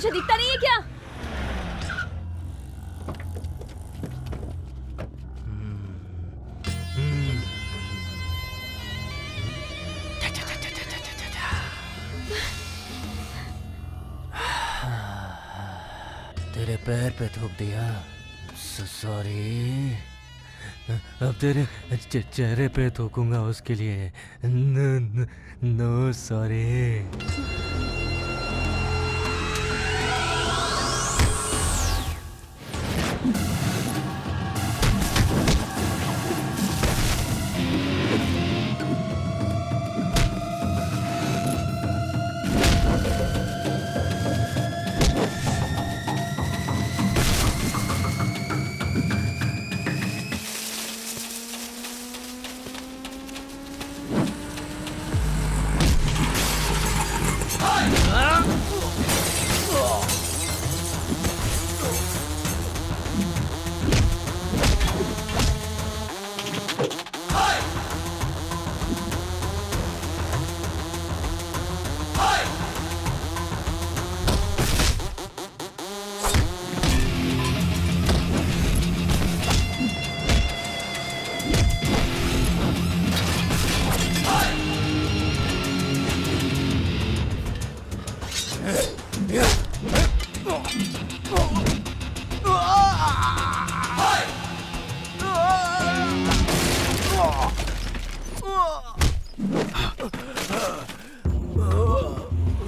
मुझे दिखता नहीं है क्या? तेरे पैर पे थूक दिया, सॉरी। अब तेरे चेहरे पे थूकूंगा, उसके लिए नो सॉरी।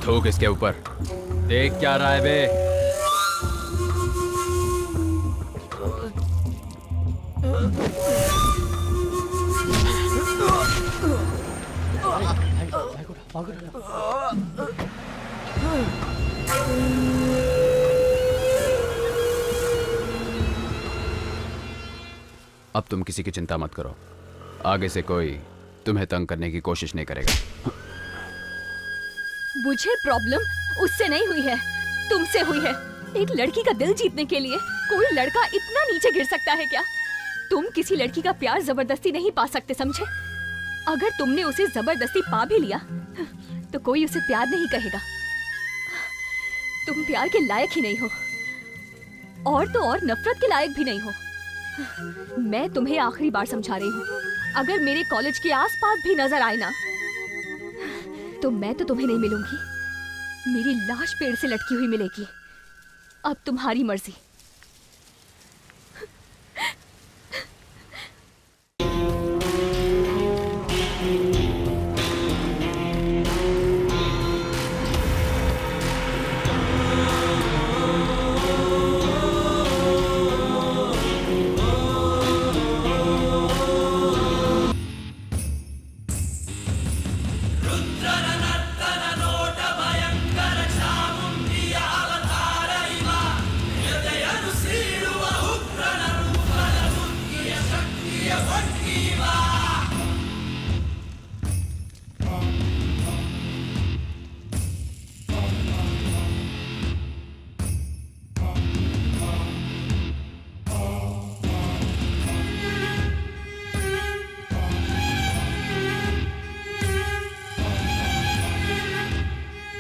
थूक इसके ऊपर। देख क्या रहा है बे? अब तुम किसी की चिंता मत करो, आगे से कोई तुम्हें तंग करने की कोशिश नहीं करेगा। मुझे प्रॉब्लम उससे नहीं हुई है, तुमसे हुई है। एक लड़की का दिल जीतने के लिए कोई लड़का इतना नीचे गिर सकता है क्या? तुम किसी लड़की का प्यार जबरदस्ती नहीं पा सकते, समझे? अगर तुमने उसे जबरदस्ती पा भी लिया तो कोई उसे प्यार नहीं कहेगा। तुम प्यार के लायक ही नहीं हो, और तो और नफरत के लायक भी नहीं हो। मैं तुम्हें आखिरी बार समझा रही हूँ, अगर मेरे कॉलेज के आसपास भी नजर आए ना तो मैं तो तुम्हें नहीं मिलूंगी, मेरी लाश पेड़ से लटकी हुई मिलेगी। अब तुम्हारी मर्जी।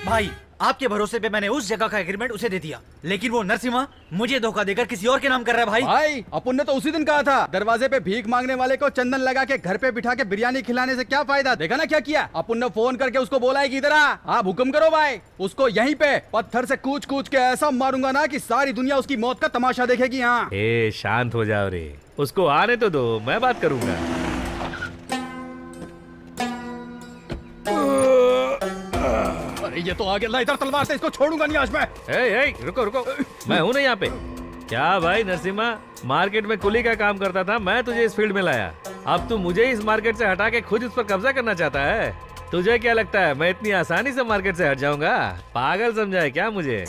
भाई आपके भरोसे पे मैंने उस जगह का एग्रीमेंट उसे दे दिया, लेकिन वो नरसिम्हा मुझे धोखा देकर किसी और के नाम कर रहा है। भाई अपुन ने तो उसी दिन कहा था, दरवाजे पे भीख मांगने वाले को चंदन लगा के घर पे बिठा के बिरयानी खिलाने से क्या फायदा। देखा ना क्या किया। अपुन ने फोन करके उसको बोला है कि इधर आ, आप हुक्म करो भाई। उसको यहीं पे पत्थर से कूच कूच के ऐसा मारूंगा ना कि सारी दुनिया उसकी मौत का तमाशा देखेगी। हाँ शांत हो जाओ रे, उसको आने तो दो, मैं बात करूंगा। ये तो आगे ला, इधर तलवार से इसको छोड़ूंगा नहीं आज मैं। रुको रुको, मैं हूं ना यहाँ पे। क्या भाई नरसिम्हा, मार्केट में कुली का काम करता था, मैं तुझे इस फील्ड में लाया, अब तू मुझे इस मार्केट से हटा के खुद इस पर कब्जा करना चाहता है? तुझे क्या लगता है मैं इतनी आसानी से मार्केट से हट जाऊंगा? पागल समझा है क्या मुझे?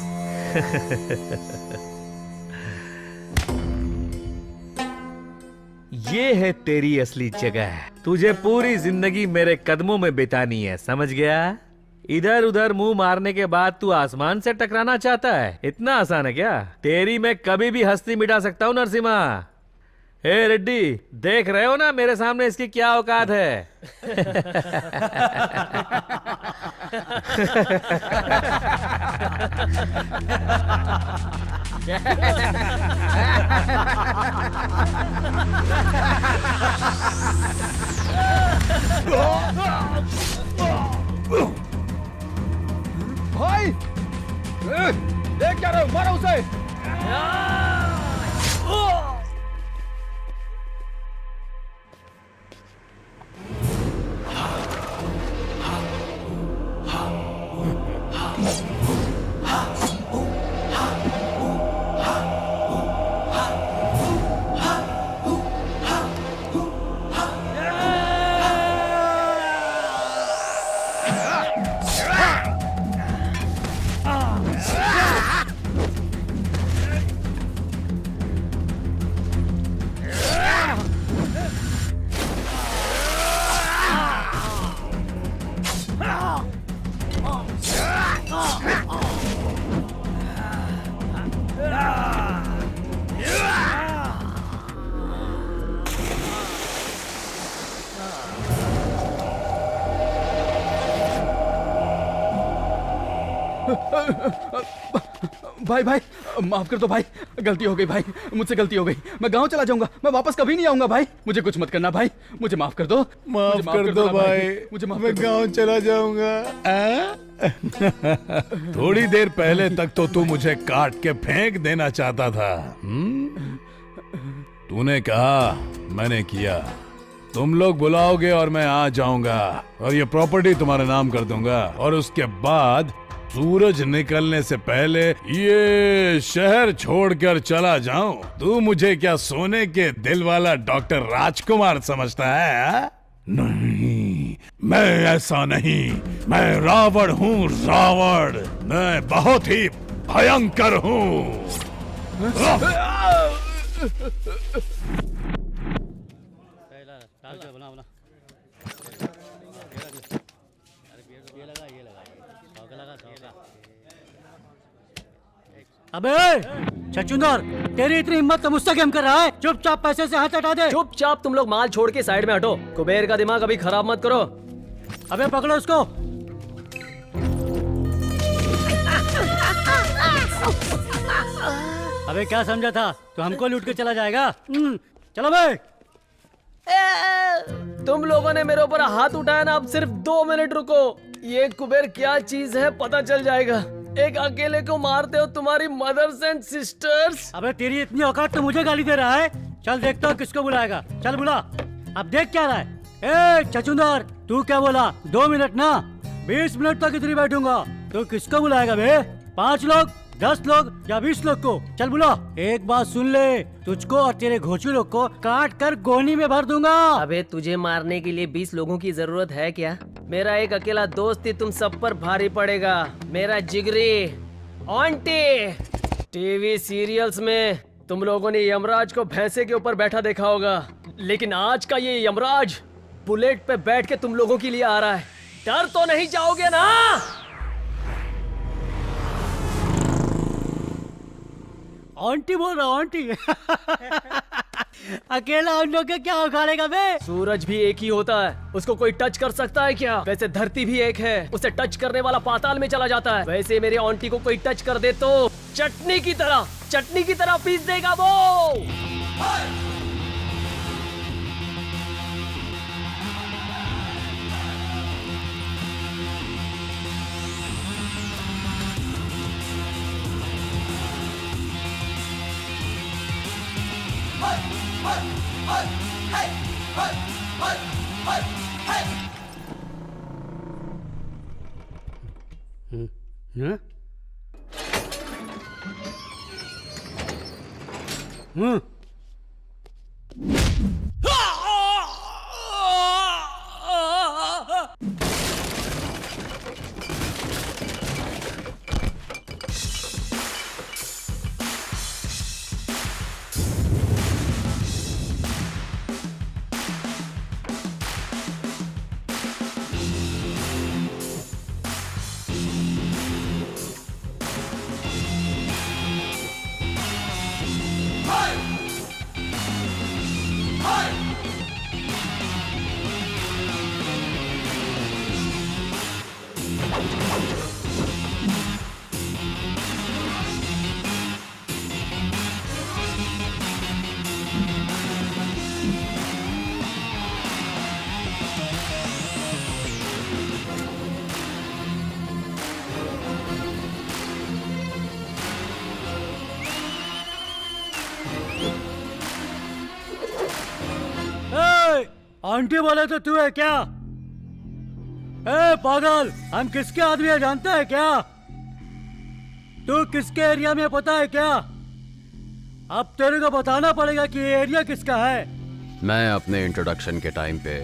ये है तेरी असली जगह, तुझे पूरी जिंदगी मेरे कदमों में बितानी है, समझ गया? इधर उधर मुंह मारने के बाद तू आसमान से टकराना चाहता है? इतना आसान है क्या? तेरी मैं कभी भी हस्ती मिटा सकता हूँ नरसिम्हा। हे रेड्डी, देख रहे हो ना मेरे सामने इसकी क्या औकात है। भाई देख क्या रहे हो, मारो उसे। भाई भाई माफ कर दो भाई, गलती हो गई भाई, मुझसे गलती हो गई। मैं गांव चला जाऊंगा, मैं वापस कभी नहीं आऊंगा भाई। मुझे कुछ मत करना भाई, मुझे माफ कर दो। माफ कर दो भाई, मुझे माफ मैं गांव चला जाऊंगा। थोड़ी देर पहले तक तो तू मुझे काट के फेंक देना चाहता था। तूने कहा, मैंने किया। तुम लोग बुलाओगे और मैं आ जाऊंगा और ये प्रॉपर्टी तुम्हारे नाम कर दूंगा, और उसके बाद सूरज निकलने से पहले ये शहर छोड़कर चला जाऊं। तू मुझे क्या सोने के दिल वाला डॉक्टर राजकुमार समझता है? हा? नहीं, मैं ऐसा नहीं। मैं रावण हूँ, रावण। मैं बहुत ही भयंकर हूँ। अबे छछूंदर, तेरी इतनी हिम्मत तो मुझसे गेम कर रहा है? चुपचाप पैसे से हाथ हटा दे। चुपचाप तुम लोग माल छोड़ के साइड में हटो। कुबेर का दिमाग अभी खराब मत करो। अबे पकड़ो उसको। अबे क्या समझा था, तो हमको लूट के चला जाएगा? चलो भाई। तुम लोगों ने मेरे ऊपर हाथ उठाया ना, अब सिर्फ 2 मिनट रुको। ये कुबेर क्या चीज है पता चल जाएगा। एक अकेले को मारते हो तुम्हारी मदर्स एंड सिस्टर्स। अबे तेरी इतनी औकात तो मुझे गाली दे रहा है। चल देखता हूँ किसको बुलाएगा। चल बुला। अब देख क्या रहा है। ए छछूंदर, तू क्या बोला? 2 मिनट ना, 20 मिनट तक इधर ही बैठूंगा। तो किसको बुलाएगा बे? 5 लोग, 10 लोग या 20 लोग को? चल बुला। एक बात सुन ले, तुझको और तेरे घोचू लोग को काट कर गोनी में भर दूंगा। अबे तुझे मारने के लिए 20 लोगों की जरूरत है क्या? मेरा एक अकेला दोस्त ही तुम सब पर भारी पड़ेगा। मेरा जिगरी आंटी। टीवी सीरियल्स में तुम लोगों ने यमराज को भैंसे के ऊपर बैठा देखा होगा, लेकिन आज का ये यमराज बुलेट पे बैठ के तुम लोगों के लिए आ रहा है। डर तो नहीं जाओगे ना? आंटी बोल रहा हूँ, आंटी। अकेला उन लोग के क्या उखाड़ेगा बे? सूरज भी एक ही होता है, उसको कोई टच कर सकता है क्या? वैसे धरती भी एक है, उसे टच करने वाला पाताल में चला जाता है। वैसे मेरे आंटी को कोई टच कर दे तो चटनी की तरह पीस देगा वो। आंटी बोले तो तू है क्या? ए पागल, हम किसके आदमी है जानता है क्या? तू किसके एरिया में पता है क्या? अब तेरे को बताना पड़ेगा कि ये एरिया किसका है। मैं अपने इंट्रोडक्शन के टाइम पे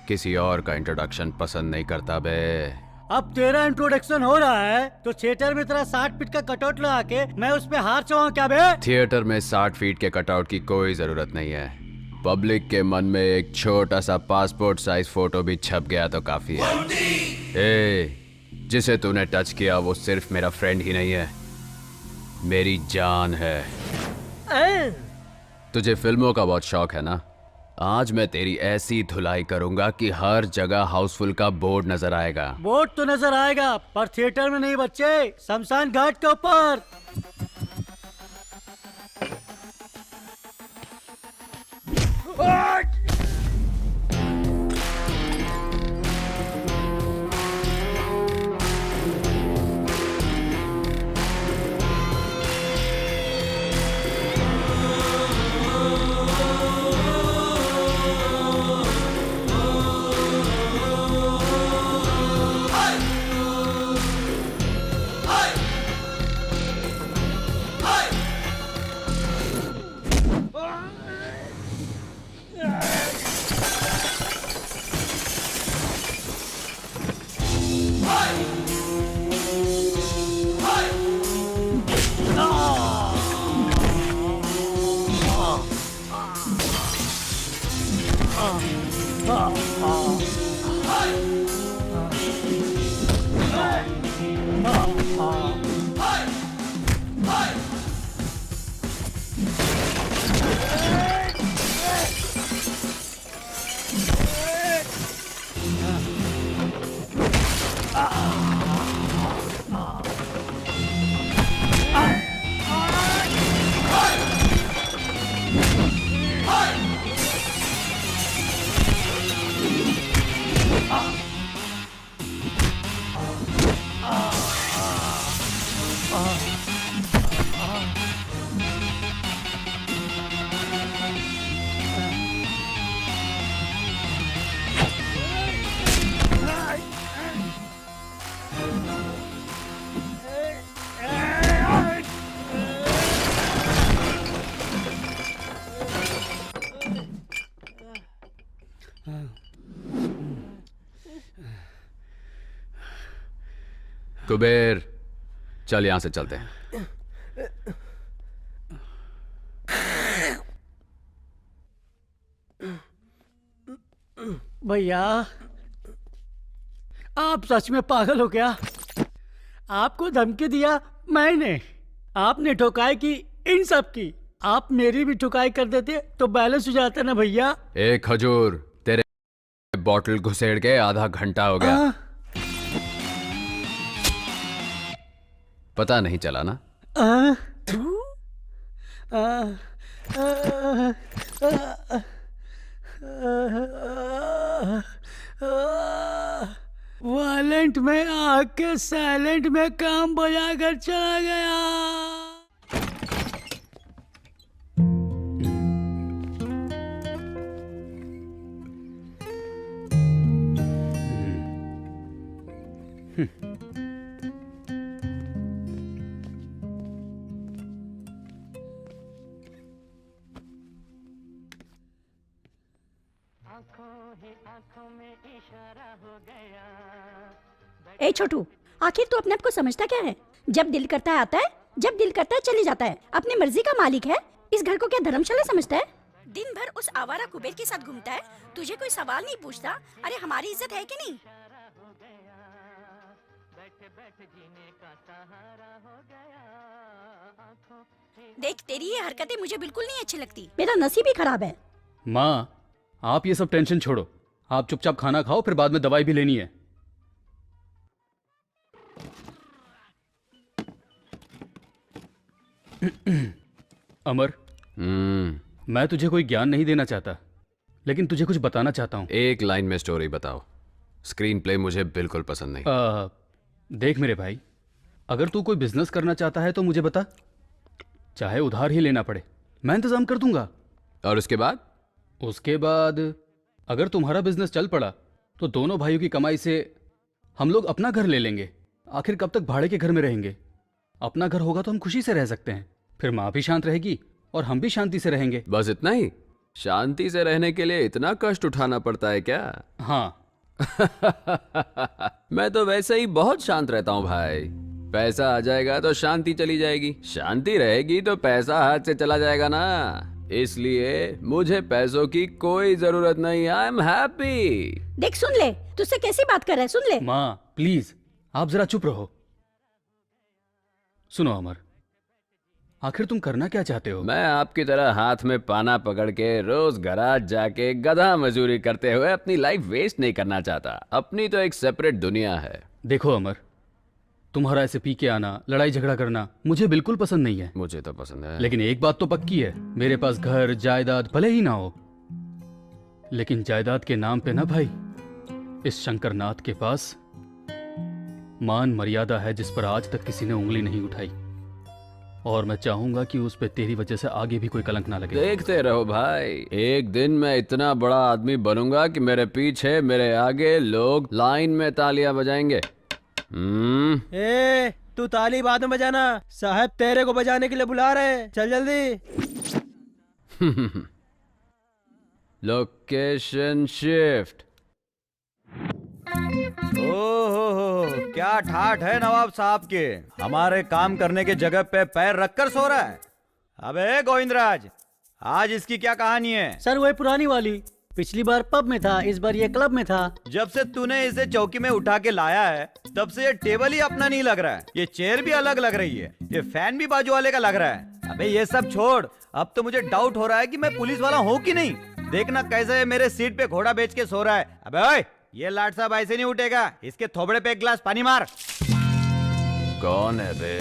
किसी और का इंट्रोडक्शन पसंद नहीं करता बे। अब तेरा इंट्रोडक्शन हो रहा है तो थिएटर में तेरा 60 फीट का कटआउट लगा के मैं उस पे हार चढ़ाऊं क्या बे? थिएटर में 60 फीट के कटआउट की कोई जरूरत नहीं है। पब्लिक के मन में एक छोटा सा पासपोर्ट साइज फोटो भी छप गया तो काफी है। ए, जिसे तूने टच किया वो सिर्फ मेरा फ्रेंड ही नहीं है, मेरी जान है। तुझे फिल्मों का बहुत शौक है ना? आज मैं तेरी ऐसी धुलाई करूंगा कि हर जगह हाउसफुल का बोर्ड नजर आएगा। बोर्ड तो नजर आएगा पर थिएटर में नहीं बच्चे, शमशान घाट के ऊपर। कुबेर, चल यहां से चलते हैं। भैया आप सच में पागल हो क्या? आपको धमकी दिया मैंने, आपने ठुकाई की इन सब की। आप मेरी भी ठुकाई कर देते तो बैलेंस हो जाता ना भैया। एक खजूर तेरे बॉटल घुसेड़ के आधा घंटा हो गया। पता नहीं चला ना? वायलेंट में आके साइलेंट में काम बजा कर चला गया। ए छोटू, आखिर तू अपने आप को समझता क्या है? जब दिल करता है आता है, जब दिल करता है चले जाता है। अपनी मर्जी का मालिक है। इस घर को क्या धर्मशाला समझता है? दिन भर उस आवारा कुबेर के साथ घूमता है, तुझे कोई सवाल नहीं पूछता। अरे हमारी इज्जत है कि नहीं? देख, तेरी ये हरकतें मुझे बिल्कुल नहीं अच्छी लगती। मेरा नसीब ही खराब है। माँ, आप ये सब टेंशन छोड़ो, आप चुपचाप खाना खाओ, फिर बाद में दवाई भी लेनी है। अमर, मैं तुझे कोई ज्ञान नहीं देना चाहता, लेकिन तुझे कुछ बताना चाहता हूँ। एक लाइन में स्टोरी बताओ। स्क्रीन प्ले मुझे बिल्कुल पसंद नहीं। देख मेरे भाई, अगर तू कोई बिजनेस करना चाहता है तो मुझे बता, चाहे उधार ही लेना पड़े, मैं इंतजाम कर दूंगा। और उसके बाद? उसके बाद अगर तुम्हारा बिजनेस चल पड़ा तो दोनों भाइयों की कमाई से हम लोग अपना घर ले लेंगे। आखिर कब तक भाड़े के घर में रहेंगे? अपना घर होगा तो हम खुशी से रह सकते हैं, फिर माँ भी शांत रहेगी और हम भी शांति से रहेंगे। बस इतना ही? शांति से रहने के लिए इतना कष्ट उठाना पड़ता है क्या? हाँ। मैं तो वैसे ही बहुत शांत रहता हूँ भाई। पैसा आ जाएगा तो शांति चली जाएगी, शांति रहेगी तो पैसा हाथ से चला जाएगा ना। इसलिए मुझे पैसों की कोई जरूरत नहीं। I am happy. देख सुन ले, तुझसे कैसी बात कर रहा है, सुन ले। माँ प्लीज आप जरा चुप रहो। सुनो अमर, आखिर तुम करना क्या चाहते हो? मैं आपकी तरह हाथ में पाना पकड़ के रोज गराज जाके गधा मजदूरी करते हुए अपनी लाइफ वेस्ट नहीं करना चाहता। अपनी तो एक सेपरेट दुनिया है। देखो अमर, तुम्हारा ऐसे पी के आना, लड़ाई झगड़ा करना मुझे बिल्कुल पसंद नहीं है। मुझे तो पसंद है, लेकिन एक बात तो पक्की है, मेरे पास घर जायदाद भले ही ना हो, लेकिन जायदाद के नाम पे ना भाई, इस शंकरनाथ के पास मान मर्यादा है जिस पर आज तक किसी ने उंगली नहीं उठाई। और मैं चाहूंगा कि उस पे तेरी वजह से आगे भी कोई कलंक ना लगे। देखते रहो भाई, एक दिन मैं इतना बड़ा आदमी बनूंगा कि मेरे पीछे मेरे आगे लोग लाइन में तालियां बजाएंगे। ए, तू ताली बाद में बजाना, साहब तेरे को बजाने के लिए बुला रहे हैं, चल जल्दी। Location shift. ओहो, क्या ठाठ है नवाब साहब के। हमारे काम करने के जगह पे पैर रखकर सो रहा है। अबे गोविंदराज, आज इसकी क्या कहानी है? सर वही पुरानी वाली, पिछली बार पब में था, इस बार ये क्लब में था। जब से तूने इसे चौकी में उठा के लाया है तब से ये टेबल ही अपना नहीं लग रहा है। ये चेयर भी अलग लग रही है, ये फैन भी बाजू वाले का लग रहा है। अबे ये सब छोड़, अब तो मुझे डाउट हो रहा है कि मैं पुलिस वाला हूँ कि नहीं। देखना कैसे मेरे सीट पे घोड़ा बेच के सो रहा है। अबे ओए, ये लाट साहब ऐसे नहीं उठेगा, इसके थोबड़े पे एक गिलास पानी मार। कौन है बे?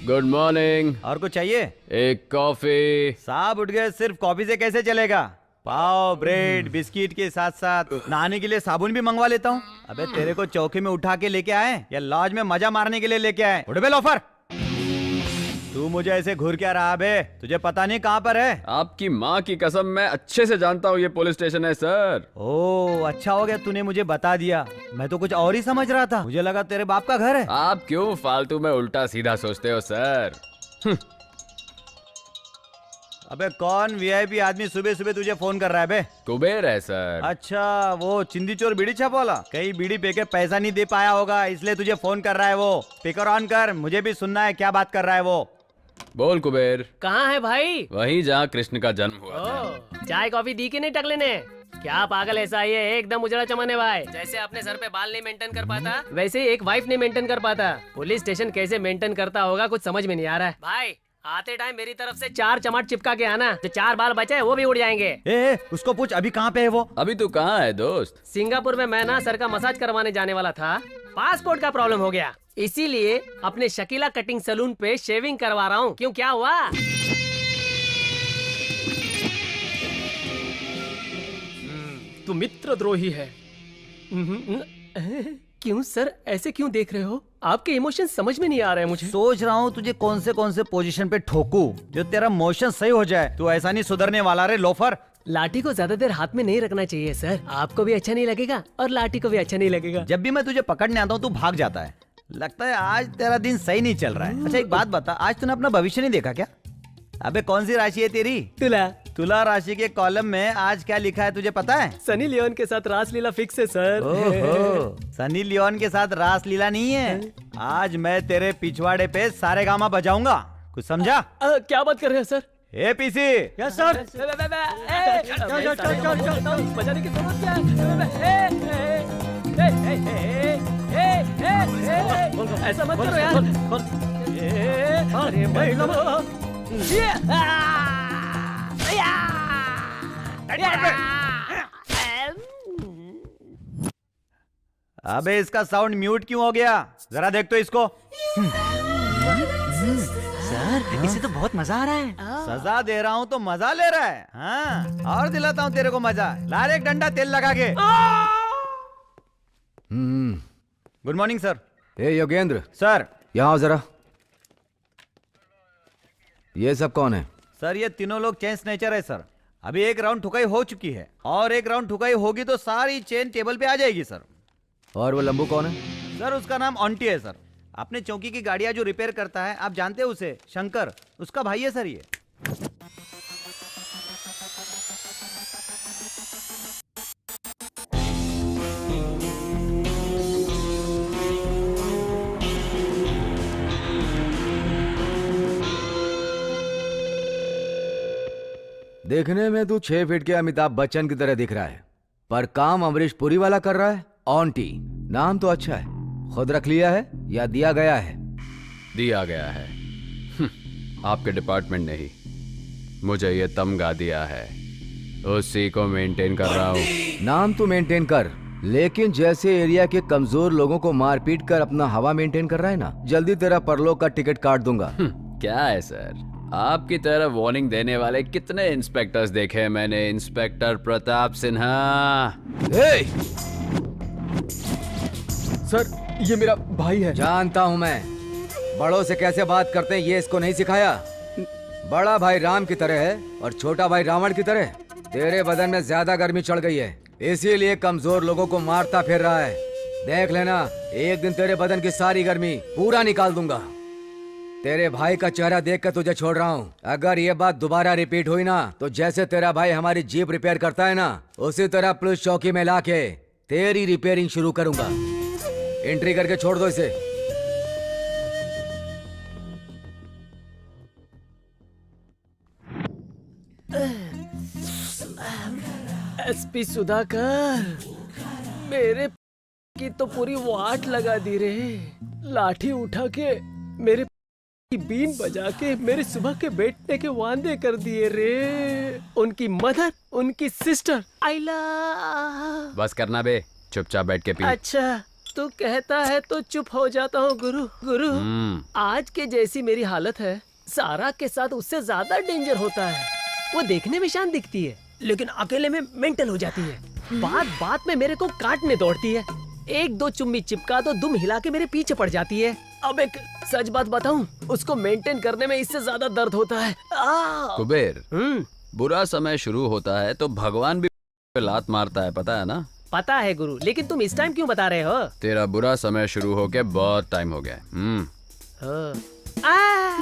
Good morning. और कुछ चाहिए? एक कॉफी। साहब उठ गए, सिर्फ कॉफी से कैसे चलेगा? पाव, ब्रेड, बिस्किट के साथ साथ नहाने के लिए साबुन भी मंगवा लेता हूँ। अबे तेरे को चौकी में उठा के लेके आए या लॉज में मजा मारने के लिए लेके आए? उठ बे लोफर, तू मुझे ऐसे घूर क्या रहा बे? तुझे पता नहीं कहाँ पर है? आपकी माँ की कसम, मैं अच्छे से जानता हूँ ये पुलिस स्टेशन है सर। ओह अच्छा हो गया तूने मुझे बता दिया, मैं तो कुछ और ही समझ रहा था। मुझे लगा तेरे बाप का घर है। आप क्यों फालतू में उल्टा सीधा सोचते हो सर? अबे कौन वीआईपी आदमी सुबह सुबह तुझे फोन कर रहा है बे? कुबेर है सर। अच्छा, वो चिंदी चोर बीड़ी छाप वाला। कहीं बीड़ी पे के पैसा नहीं दे पाया होगा इसलिए तुझे फोन कर रहा है वो। स्पीकर ऑन कर, मुझे भी सुनना है क्या बात कर रहा है वो। बोल कुबेर। कहाँ है भाई? वहीं जहाँ कृष्ण का जन्म हुआ था। चाय कॉफी दी कि नहीं टकले ने? क्या पागल ऐसा ही है, एकदम उजड़ा चमने भाई। जैसे अपने सर पे बाल नहीं मेंटेन कर पाता, वैसे ही एक वाइफ नहीं मेंटेन कर पाता। पुलिस स्टेशन कैसे मेंटेन करता होगा कुछ समझ में नहीं आ रहा है। भाई आते टाइम मेरी तरफ से 4 चमाट चिपका के आना, जो 4 बाल बचे हैं वो भी उड़ जाएंगे। ए, उसको पूछ अभी कहाँ पे है वो? अभी तू कहाँ है दोस्त? सिंगापुर में मैं ना सर का मसाज करवाने जाने वाला था, पासपोर्ट का प्रॉब्लम हो गया, इसीलिए अपने शकीला कटिंग सैलून पे शेविंग करवा रहा हूँ। क्यों, क्या हुआ? तू मित्रद्रोही है। क्यों सर, ऐसे क्यों देख रहे हो? आपके इमोशन समझ में नहीं आ रहे हैं मुझे। सोच रहा हूँ तुझे कौन से पोजीशन पे ठोकूं जो तेरा मोशन सही हो जाए। तू ऐसा नहीं सुधरने वाला रे लोफर। लाठी को ज्यादा देर हाथ में नहीं रखना चाहिए सर, आपको भी अच्छा नहीं लगेगा और लाठी को भी अच्छा नहीं लगेगा। जब भी मैं तुझे पकड़ने आता हूँ तू भाग जाता है। लगता है आज तेरा दिन सही नहीं चल रहा है। अच्छा एक बात बता, आज तूने अपना भविष्य नहीं देखा क्या? अबे कौन सी राशि है तेरी? तुला। तुला राशि के कॉलम में आज क्या लिखा है तुझे पता है? सनी लियोन के साथ रासलीला फिक्स है सर। ओहो, सनी लियोन के साथ रासलीला नहीं है। आज मैं तेरे पिछवाड़े पे सारेगामा बजाऊंगा, कुछ समझा? क्या बात कर रहे हैं सर? ए पीसी। Yes sir. बजाने की जरूरत क्या है? ऐसा मत करो यार। अरे अबे इसका साउंड म्यूट क्यों हो गया? जरा देख तो इसको। सर इसे तो बहुत मजा आ रहा है। सजा दे रहा हूँ तो मजा ले रहा है। हाँ, और दिलाता हूँ तेरे को मजा। ला रे एक डंडा तेल लगा के। Good morning sir. ए योगेंद्र सर। यहाँ आओ जरा। ये सब कौन है? सर ये तीनों लोग चेन स्नेचर है सर। अभी एक राउंड ठुकाई हो चुकी है और एक राउंड ठुकाई होगी तो सारी चेन टेबल पे आ जाएगी सर। और वो लंबू कौन है? सर उसका नाम ऑन्टी है सर। अपने चौकी की गाड़ियां जो रिपेयर करता है, आप जानते हैं उसे, शंकर, उसका भाई है सर ये। देखने में तू 6 फीट के अमिताभ बच्चन की तरह दिख रहा है, पर काम अमरीश पुरी वाला कर रहा है। ऑन्टी नाम तो अच्छा है, खुद रख लिया है या दिया गया है? दिया गया है। आपके डिपार्टमेंट ने ही मुझे ये तमगा दिया है, उसी को मेंटेन कर रहा हूँ। नाम तो मेंटेन कर, लेकिन जैसे एरिया के कमजोर लोगों को मार पीट कर अपना हवा मेंटेन कर रहा है ना, जल्दी तेरा परलोक का टिकट काट दूंगा। क्या है सर, आपकी तरह वार्निंग देने वाले कितने इंस्पेक्टर्स देखे हैं मैंने। इंस्पेक्टर प्रताप सिन्हा। सर ये मेरा भाई है। जानता हूं मैं, बड़ों से कैसे बात करते हैं ये इसको नहीं सिखाया। बड़ा भाई राम की तरह है और छोटा भाई रावण की तरह। तेरे बदन में ज्यादा गर्मी चढ़ गई है, इसीलिए कमजोर लोगों को मारता फिर रहा है। देख लेना, एक दिन तेरे बदन की सारी गर्मी पूरा निकाल दूंगा। तेरे भाई का चेहरा देखकर तुझे छोड़ रहा हूँ। अगर ये बात दोबारा रिपीट हुई ना, तो जैसे तेरा भाई हमारी जीप रिपेयर करता है ना, उसी तरह पुलिस चौकी में लाके तेरी रिपेयरिंग शुरू करूंगा। एंट्री करके छोड़ दो इसे। एसपी सुधाकर, मेरे की तो पूरी वाट लगा दी रे। लाठी उठा के मेरे बीन बजा के मेरे सुबह के बैठने के वादे कर दिए रे। उनकी मदर, उनकी सिस्टर, आइला। बस करना बे, चुपचाप बैठ के पी। अच्छा तू कहता है तो चुप हो जाता हूँ गुरु। गुरु आज के जैसी मेरी हालत है, सारा के साथ उससे ज्यादा डेंजर होता है। वो देखने में शांत दिखती है, लेकिन अकेले में मेंटल हो जाती है। बात बात में मेरे को काटने दौड़ती है। एक दो चुम्मी चिपका तो दुम हिला के मेरे पीछे पड़ जाती है। अब एक सच बात बताऊं, उसको मेंटेन करने में इससे ज्यादा दर्द होता है। कुबेर, बुरा समय शुरू होता है तो भगवान भी लात मारता है, पता है ना? पता है गुरु, लेकिन तुम इस टाइम क्यों बता रहे हो? तेरा बुरा समय शुरू होके बहुत टाइम हो गया।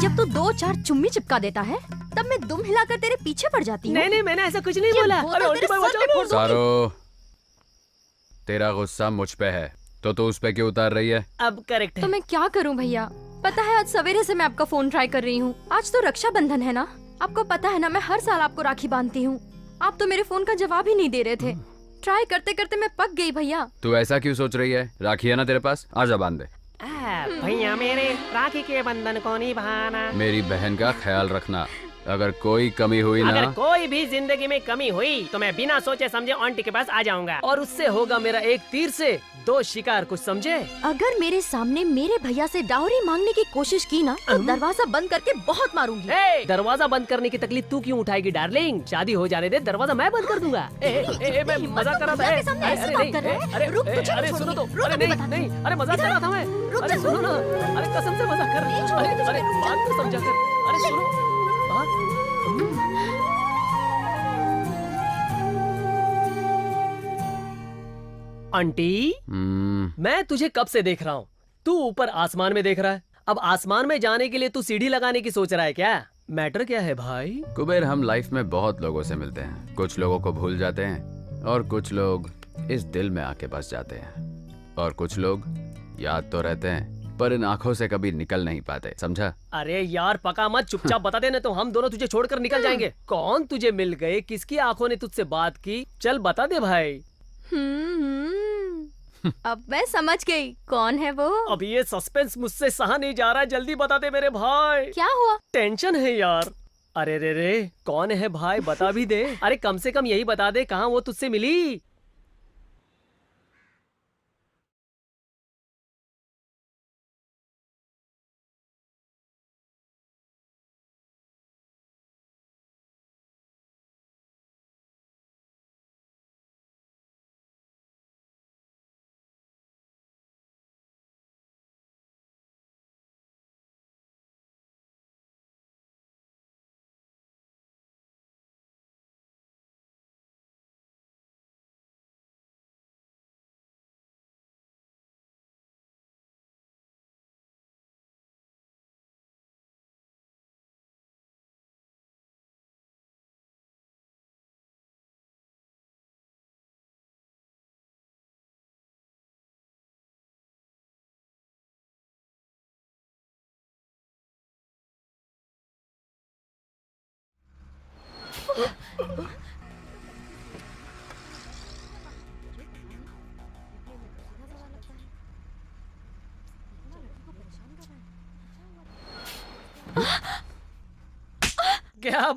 जब तू 2-4 चुम्मी चिपका देता है, तब मैं दुम हिलाकर तेरे पीछे पड़ जाती हूँ। नहीं मैंने ऐसा कुछ नहीं बोला। सारो, तेरा गुस्सा मुझ पे है तो तू उस पे क्यों उतार रही है? अब करेक्ट है। तो मैं क्या करूं भैया? पता है आज सवेरे से मैं आपका फोन ट्राई कर रही हूँ। आज तो रक्षाबंधन है ना, आपको पता है ना मैं हर साल आपको राखी बांधती हूँ। आप तो मेरे फोन का जवाब ही नहीं दे रहे थे। ट्राई करते करते मैं पक गई भैया। तू ऐसा क्यों सोच रही है? राखी है ना तेरे पास, आजा बांध दे। भैया मेरे राखी के बंधन को निभाना। मेरी बहन का ख्याल रखना, अगर कोई कमी हुई ना, अगर कोई भी जिंदगी में कमी हुई तो मैं बिना सोचे समझे आंटी के पास आ जाऊंगा और उससे होगा मेरा एक तीर से 2 शिकार, कुछ समझे? अगर मेरे सामने मेरे भैया से डाउरी मांगने की कोशिश की ना, तो दरवाजा बंद करके बहुत मारूंगी। दरवाजा बंद करने की तकलीफ तू क्यों उठाएगी डार्लिंग? शादी हो जाने दे, दरवाजा मैं बंद कर दूंगा। मैं मजाक कर रहा था। अरे सुनो तो, अरे नहीं, अरे मजाक कर रहा था मैं। अरे सुनो ना, अरे कसम से मजाक कर रहा। अरे बात को समझा कर। अरे सुनो, आंटी मैं तुझे कब से देख रहा हूँ, तू ऊपर आसमान में देख रहा है। अब आसमान में जाने के लिए तू सीढ़ी लगाने की सोच रहा है क्या? मैटर क्या है भाई? कुबेर, हम लाइफ में बहुत लोगों से मिलते हैं, कुछ लोगों को भूल जाते हैं और कुछ लोग इस दिल में आके बस जाते हैं, और कुछ लोग याद तो रहते हैं पर इन आंखों से कभी निकल नहीं पाते, समझा? अरे यार पका मत, चुपचाप बता दे, तो हम दोनों तुझे छोड़कर निकल जाएंगे। कौन तुझे मिल गए, किसकी आंखों ने तुझसे बात की, चल बता दे भाई। अब मैं समझ गई कौन है वो। अब ये सस्पेंस मुझसे सहा नहीं जा रहा है, जल्दी बता दे मेरे भाई। क्या हुआ? टेंशन है यार। अरे रे कौन है भाई, बता भी दे। अरे कम से कम यही बता दे कहाँ वो तुझसे मिली। क्या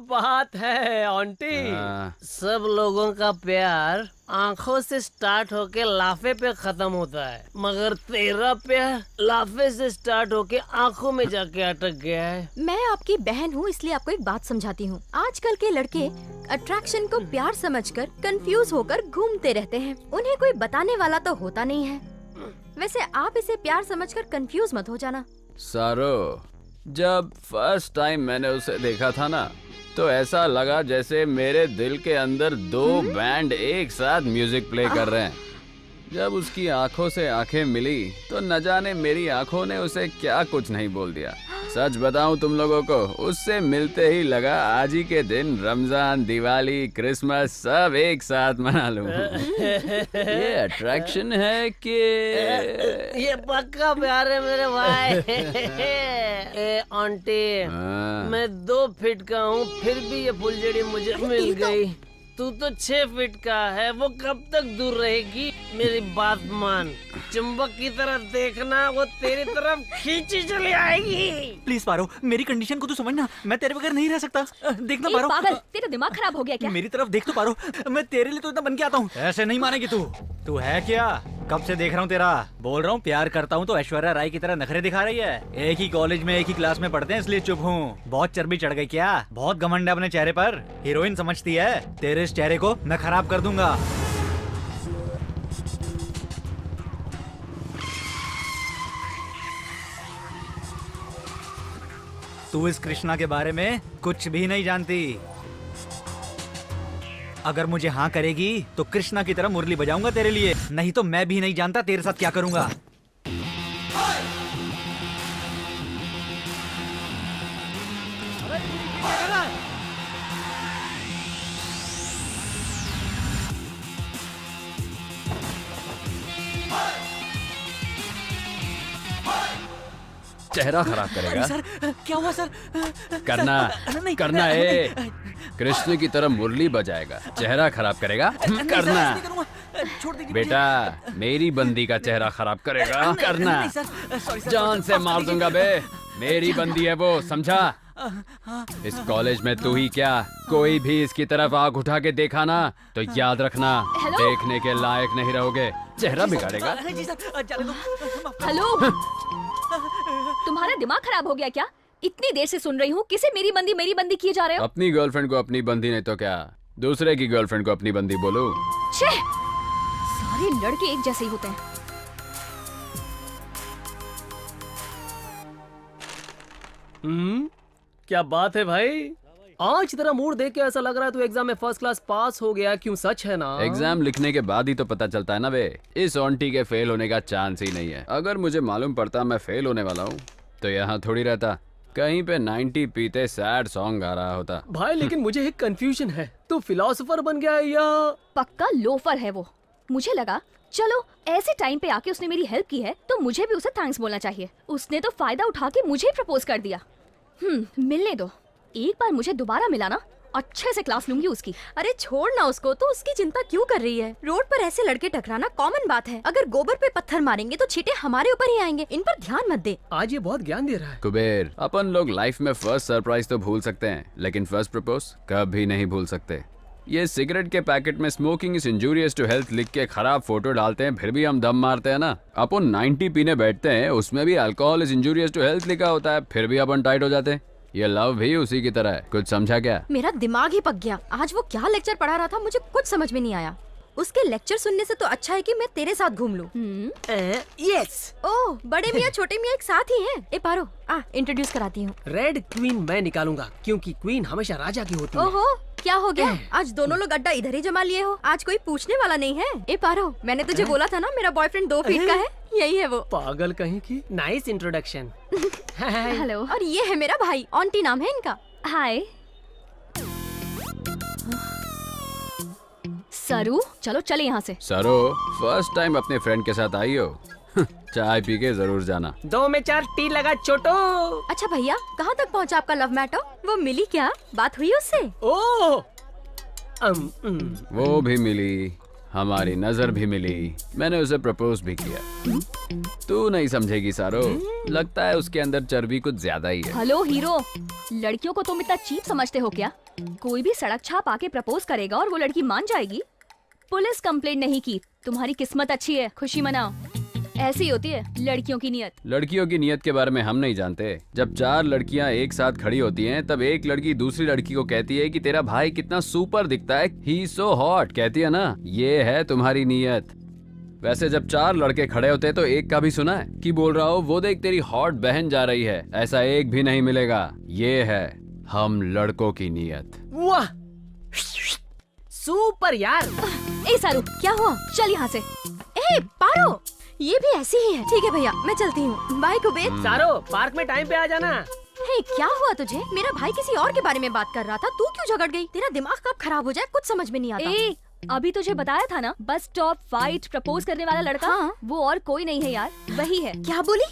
बात है आंटी। सब लोगों का प्यार आंखों से स्टार्ट होके लाफे पे खत्म होता है, मगर तेरा प्यार लाफे से स्टार्ट होके आंखों में जाके अटक गया है। मैं आपकी बहन हूँ, इसलिए आपको एक बात समझाती हूँ। आजकल के लड़के अट्रैक्शन को प्यार समझकर कंफ्यूज होकर घूमते रहते हैं। उन्हें कोई बताने वाला तो होता नहीं है। वैसे आप इसे प्यार समझकर कंफ्यूज मत हो जाना। सारो, जब फर्स्ट टाइम मैंने उसे देखा था ना, तो ऐसा लगा जैसे मेरे दिल के अंदर दो बैंड एक साथ म्यूजिक प्ले कर रहे हैं। जब उसकी आंखों से आंखें मिली तो न जाने मेरी आंखों ने उसे क्या कुछ नहीं बोल दिया। सच बताऊं तुम लोगों को, उससे मिलते ही लगा आज ही के दिन रमजान, दिवाली, क्रिसमस सब एक साथ मना लूं। ये अट्रैक्शन है कि ये पक्का प्यार है मेरे भाई। ए आंटी, मैं 2 फीट का हूँ, फिर भी ये फुलझड़ी मुझे मिल गई। तू तो 6 फीट का है, वो कब तक दूर रहेगी? मेरी बात मान, चुंबक की तरफ देखना, वो तेरी तरफ खींची चली आएगी। प्लीज पारो, मेरी कंडीशन को तू समझना, मैं तेरे बगैर नहीं रह सकता। देखना ए, पारो, पागल, तेरा दिमाग खराब हो गया क्या? मेरी तरफ देख तो पारो, मैं तेरे लिए तो इतना बन के आता हूँ। ऐसे नहीं मानेगी तू। तू है क्या? कब से देख रहा हूँ तेरा। बोल रहा हूँ प्यार करता हूँ तो ऐश्वर्या राय की तरह नखरे दिखा रही है। एक ही कॉलेज में एक ही क्लास में पढ़ते हैं इसलिए चुप हूँ। बहुत चर्बी चढ़ गई क्या? बहुत घमंड है अपने चेहरे पर। हीरोइन समझती है। तेरे इस चेहरे को मैं खराब कर दूंगा। तू इस कृष्णा के बारे में कुछ भी नहीं जानती। अगर मुझे हाँ करेगी तो कृष्णा की तरह मुरली बजाऊंगा तेरे लिए, नहीं तो मैं भी नहीं जानता तेरे साथ क्या करूंगा। चेहरा खराब करेगा। सर, क्या हुआ सर? करना नहीं, करना है। कृष्ण की तरह मुरली बजाएगा, चेहरा खराब करेगा। करना बेटा, मेरी बंदी का चेहरा खराब करेगा। करना, जान से मार दूंगा बे। मेरी बंदी है वो, समझा? इस कॉलेज में तू ही क्या, कोई भी इसकी तरफ आंख उठा के देखा ना तो याद रखना, देखने के लायक नहीं रहोगे। चेहरा बिगाड़ेगा। हेलो, तुम्हारा दिमाग खराब हो गया क्या? इतनी देर से सुन रही हूँ, किसे मेरी बंदी किए जा रहे हो? अपनी गर्लफ्रेंड को अपनी बंदी नहीं तो क्या, दूसरे की गर्लफ्रेंड को अपनी बंदी बोलो। छे, सारे लड़के एक जैसे ही होते हैं। क्या बात है भाई, आज तेरा मूड देख के ऐसा लग रहा है तू एग्जाम में फर्स्ट क्लास पास हो गया। क्यों, सच है ना? एग्जाम लिखने के बाद ही तो पता चलता है ना बे। इस ऑन्टी के फेल होने का चांस ही नहीं है। अगर मुझे मालूम पड़ता मैं फेल होने वाला हूँ तो यहाँ थोड़ी रहता, कहीं पे 90 पीते सैड सॉन्ग गा रहा होता। भाई लेकिन मुझे एक कंफ्यूजन है, तू फिलोसोफर बन गया है या? पक्का लोफर है वो। मुझे लगा चलो ऐसे टाइम पे आके उसने मेरी हेल्प की है तो मुझे भी उसे थैंक्स बोलना चाहिए। उसने तो फायदा उठा के मुझे प्रपोज कर दिया। मिलने दो, एक बार मुझे दोबारा मिला ना, अच्छे से क्लास लूंगी उसकी। अरे छोड़ ना उसको, तो उसकी चिंता क्यों कर रही है? रोड पर ऐसे लड़के टकराना कॉमन बात है। अगर गोबर पे पत्थर मारेंगे तो छींटे हमारे ऊपर ही आएंगे। इन पर ध्यान मत दे। आज ये बहुत ज्ञान दे रहा है। कुबेर, अपन लोग लाइफ में फर्स्ट सरप्राइज तो भूल सकते हैं, लेकिन फर्स्ट प्रपोज कभी नहीं भूल सकते। ये सिगरेट के पैकेट में smoking is injurious to health लिख के खराब फोटो डालते हैं, फिर भी हम दम मारते हैं ना। अपन 90 पीने बैठते हैं, उसमें भी alcohol is injurious to health लिखा होता है, फिर भी अपन टाइट हो जाते हैं। ये लव भी उसी की तरह है। कुछ समझा क्या? मेरा दिमाग ही पक गया। आज वो क्या लेक्चर पढ़ा रहा था, मुझे कुछ समझ में नहीं आया। उसके लेक्चर सुनने से तो अच्छा है कि मैं तेरे साथ घूम लूं। यस। ओह, बड़े मियाँ छोटे मियाँ एक साथ ही हैं। ए पारो, इंट्रोड्यूस कराती हूँ। रेड क्वीन मैं निकालूंगा, क्योंकि क्वीन हमेशा राजा की होती है। ओहो, क्या हो गया? आज दोनों लोग अड्डा इधर ही जमा लिए हो। आज कोई पूछने वाला नहीं है। ए पारो, मैंने तुझे बोला था ना मेरा बॉयफ्रेंड 2 फीट का है। यही है वो। पागल कहीं की। Nice introduction. हेलो। और ये है मेरा भाई, ऑन्टी नाम है इनका। हाय सरू, चलो चले यहाँ से। सरो, फर्स्ट टाइम अपने फ्रेंड के साथ आई हो, चाय पी के जरूर जाना। 2 में 4 टी लगा छोटो। अच्छा भैया, कहाँ तक पहुँचा आपका लव मैटर? वो मिली क्या? बात हुई उससे? ओह, वो भी मिली, हमारी नजर भी मिली, मैंने उसे प्रपोज भी किया। तू नहीं समझेगी सारो, लगता है उसके अंदर चर्बी कुछ ज्यादा ही है। हेलो हीरो, लड़कियों को तुम इतना चीप समझते हो क्या? कोई भी सड़क छाप आके प्रपोज करेगा और वो लड़की मान जाएगी? पुलिस कंप्लेंट नहीं की, तुम्हारी किस्मत अच्छी है, खुशी मनाओ। ऐसी होती है लड़कियों की नियत। लड़कियों की नियत के बारे में हम नहीं जानते। जब 4 लड़कियां एक साथ खड़ी होती हैं, तब एक लड़की दूसरी लड़की को कहती है कि तेरा भाई कितना सुपर दिखता है, ही सो हॉट, कहती है ना, ये है तुम्हारी नियत। वैसे जब 4 लड़के खड़े होते तो एक का भी सुना है कि बोल रहा हो वो देख तेरी हॉट बहन जा रही है? ऐसा एक भी नहीं मिलेगा। ये है हम लड़कों की नियत। वाह, सुपर यार। ए सारू, क्या हुआ? चल यहाँ से। ए पारो, ये भी ऐसी ही है। ठीक है भैया, मैं चलती हूँ। बाय कुबेर। सारो, पार्क में टाइम पे आ जाना। हे, क्या हुआ तुझे? मेरा भाई किसी और के बारे में बात कर रहा था, तू क्यों झगड़ गई? तेरा दिमाग कब खराब हो जाए कुछ समझ में नहीं आता। ए, अभी तुझे बताया था ना, बस स्टॉप फाइट प्रपोज करने वाला लड़का। हाँ। वो और कोई नहीं है यार, वही है। क्या बोली?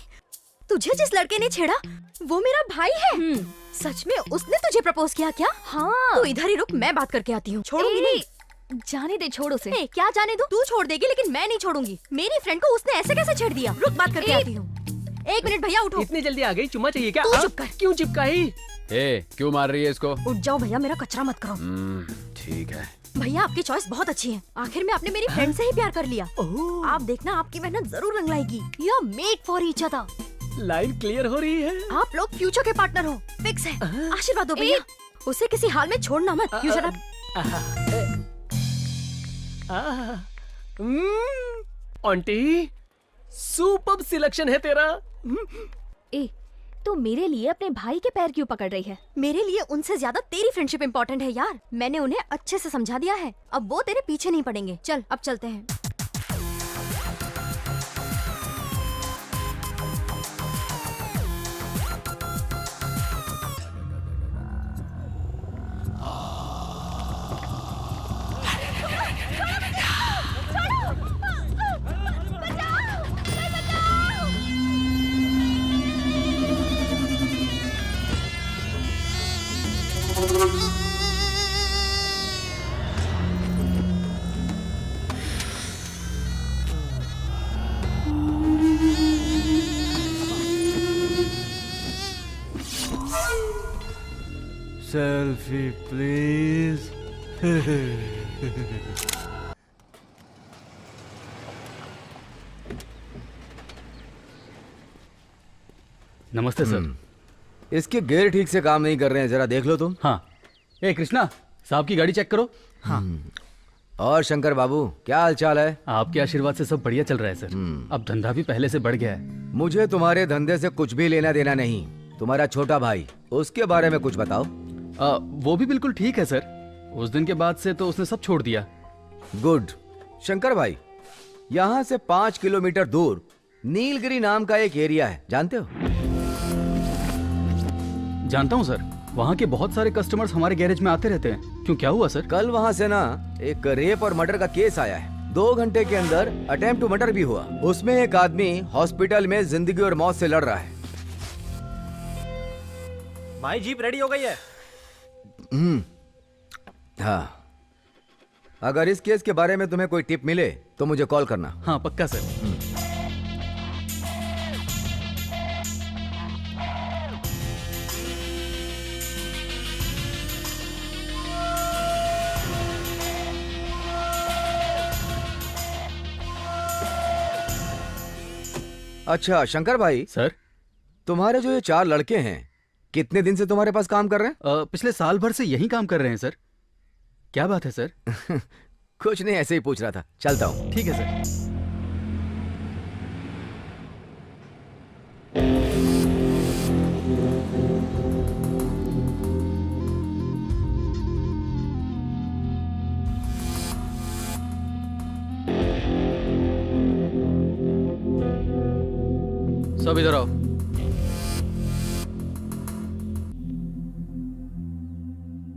तुझे जिस लड़के ने छेड़ा वो मेरा भाई है? सच में उसने तुझे प्रपोज किया क्या? हाँ। तू इधर ही रुक, मैं बात करके आती हूँ। छोड़ूंगी नहीं। जाने दे, छोड़ उसे। क्या जाने दो? तू छोड़ देगी लेकिन मैं नहीं छोड़ूंगी। मेरी फ्रेंड को उसने ऐसे कैसे छेड़ दिया? रुक, बात करके आती हूँ। 1 मिनट भैया, उठो। इतनी जल्दी आ गई? चुम्मा चाहिए क्या? तू चुप कर। क्यों चिपकाई? क्यों मार रही है इसको? उठ जाओ भैया, मेरा कचरा मत करो। ठीक है भैया, आपकी चॉइस बहुत अच्छी है। आखिर में आपने मेरी फ्रेंड से ही प्यार कर लिया। आप देखना, आपकी मेहनत जरूर रंग लाएगी। You are made for each other. Line clear हो रही है। आप लोग फ्यूचर के पार्टनर हो, फिक्स है। आशीर्वाद दो भैया, उसे किसी हाल में छोड़ना मत। You shut up. Aunty, super selection है तेरा। ए, तो मेरे लिए अपने भाई के पैर क्यों पकड़ रही है? मेरे लिए उनसे ज्यादा तेरी फ्रेंडशिप इम्पोर्टेंट है यार। मैंने उन्हें अच्छे से समझा दिया है, अब वो तेरे पीछे नहीं पड़ेंगे। चल, अब चलते हैं। Selfie please. नमस्ते सर। इसके गियर ठीक से काम नहीं कर रहे हैं, जरा देख लो तुम। हाँ। ए कृष्णा, साहब की गाड़ी चेक करो। हाँ। और शंकर बाबू, क्या हाल चाल है? आपके आशीर्वाद से सब बढ़िया चल रहा है सर। अब धंधा भी पहले से बढ़ गया है। मुझे तुम्हारे धंधे से कुछ भी लेना देना नहीं। तुम्हारा छोटा भाई, उसके बारे में कुछ बताओ। वो भी बिल्कुल ठीक है सर। उस दिन के बाद से तो उसने सब छोड़ दिया। गुड। शंकर भाई, यहाँ से 5 किलोमीटर दूर नीलगिरी नाम का एक एरिया है, जानते हो? जानता हूँ सर, वहाँ के बहुत सारे कस्टमर्स हमारे गैरेज में आते रहते हैं। क्यों, क्या हुआ सर? कल वहाँ से ना एक रेप और मर्डर का केस आया है। 2 घंटे के अंदर अटेम्प्ट टू मर्डर भी हुआ। उसमें एक आदमी हॉस्पिटल में जिंदगी और मौत से लड़ रहा है। भाई जीप रेडी हो गई है। हाँ, अगर इस केस के बारे में तुम्हें कोई टिप मिले तो मुझे कॉल करना। हाँ पक्का सर। अच्छा शंकर भाई। सर, तुम्हारे जो ये 4 लड़के हैं, कितने दिन से तुम्हारे पास काम कर रहे हैं? पिछले साल भर से यही काम कर रहे हैं सर। क्या बात है सर? कुछ नहीं, ऐसे ही पूछ रहा था। चलता हूँ। ठीक है सर। सब इधर आओ।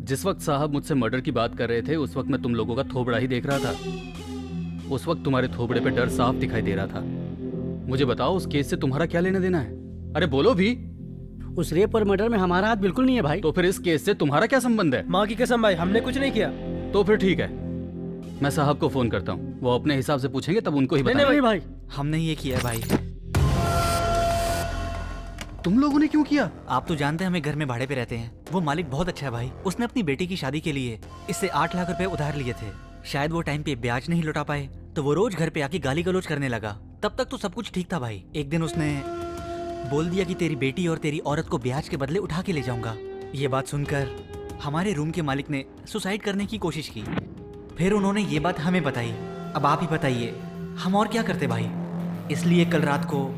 जिस वक्त साहब मुझसे मर्डर की बात कर रहे थे, उस वक्त मैं तुम लोगों का थोबड़ा ही देख रहा था। उस वक्त तुम्हारे थोबड़े पे डर साफ दिखाई दे रहा था। मुझे बताओ, उस केस से तुम्हारा क्या लेना देना है? अरे बोलो भी। उस रेप और मर्डर में हमारा हाथ बिल्कुल नहीं है भाई। तो फिर इस केस से तुम्हारा क्या संबंध है? माँ की कसम भाई, हमने कुछ नहीं किया। तो फिर ठीक है, मैं साहब को फोन करता हूँ, वो अपने हिसाब से पूछेंगे तब उनको ही बताएंगे। नहीं भाई, हमने ये किया है भाई। तुम लोगों ने क्यों किया? आप तो जानते हैं हमें घर में भाड़े पे रहते हैं। वो मालिक बहुत अच्छा है भाई। उसने अपनी बेटी की शादी के लिए इससे 8 लाख रुपए उधार लिए थे। शायद वो टाइम पे ब्याज नहीं लौटा पाए तो वो रोज घर पे आके गाली गलौज करने लगा। तब तक तो सब कुछ ठीक था भाई। एक दिन उसने बोल दिया कि तेरी बेटी और तेरी औरत को ब्याज के बदले उठा के ले जाऊंगा। ये बात सुनकर हमारे रूम के मालिक ने सुसाइड करने की कोशिश की। फिर उन्होंने ये बात हमें बताई। अब आप ही बताइए हम और क्या करते भाई। इसलिए कल रात को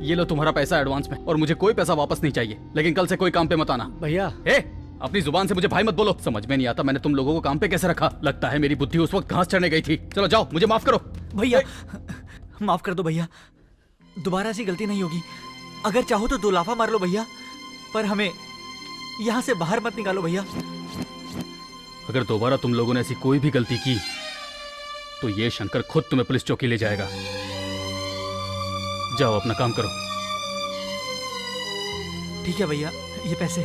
ये लो तुम्हारा पैसा एडवांस में, और मुझे कोई पैसा वापस नहीं चाहिए। लेकिन कल से कोई काम पे मत आना। भैया अपनी जुबान से मुझे भाई मत बोलो। समझ में नहीं आता मैंने तुम लोगों को काम पे कैसे रखा। लगता है मेरी बुद्धि उस वक्त घास चढ़ने गई थी। चलो जाओ, मुझे माफ करो। भैया माफ कर दो भैया, दोबारा ऐसी गलती नहीं होगी। अगर चाहो तो 2 लाफा मार लो भैया, पर हमें यहाँ से बाहर मत निकालो भैया। अगर दोबारा तुम लोगों ने ऐसी कोई भी गलती की तो ये शंकर खुद तुम्हें पुलिस चौकी ले जाएगा। जाओ अपना काम करो। ठीक है भैया, ये पैसे।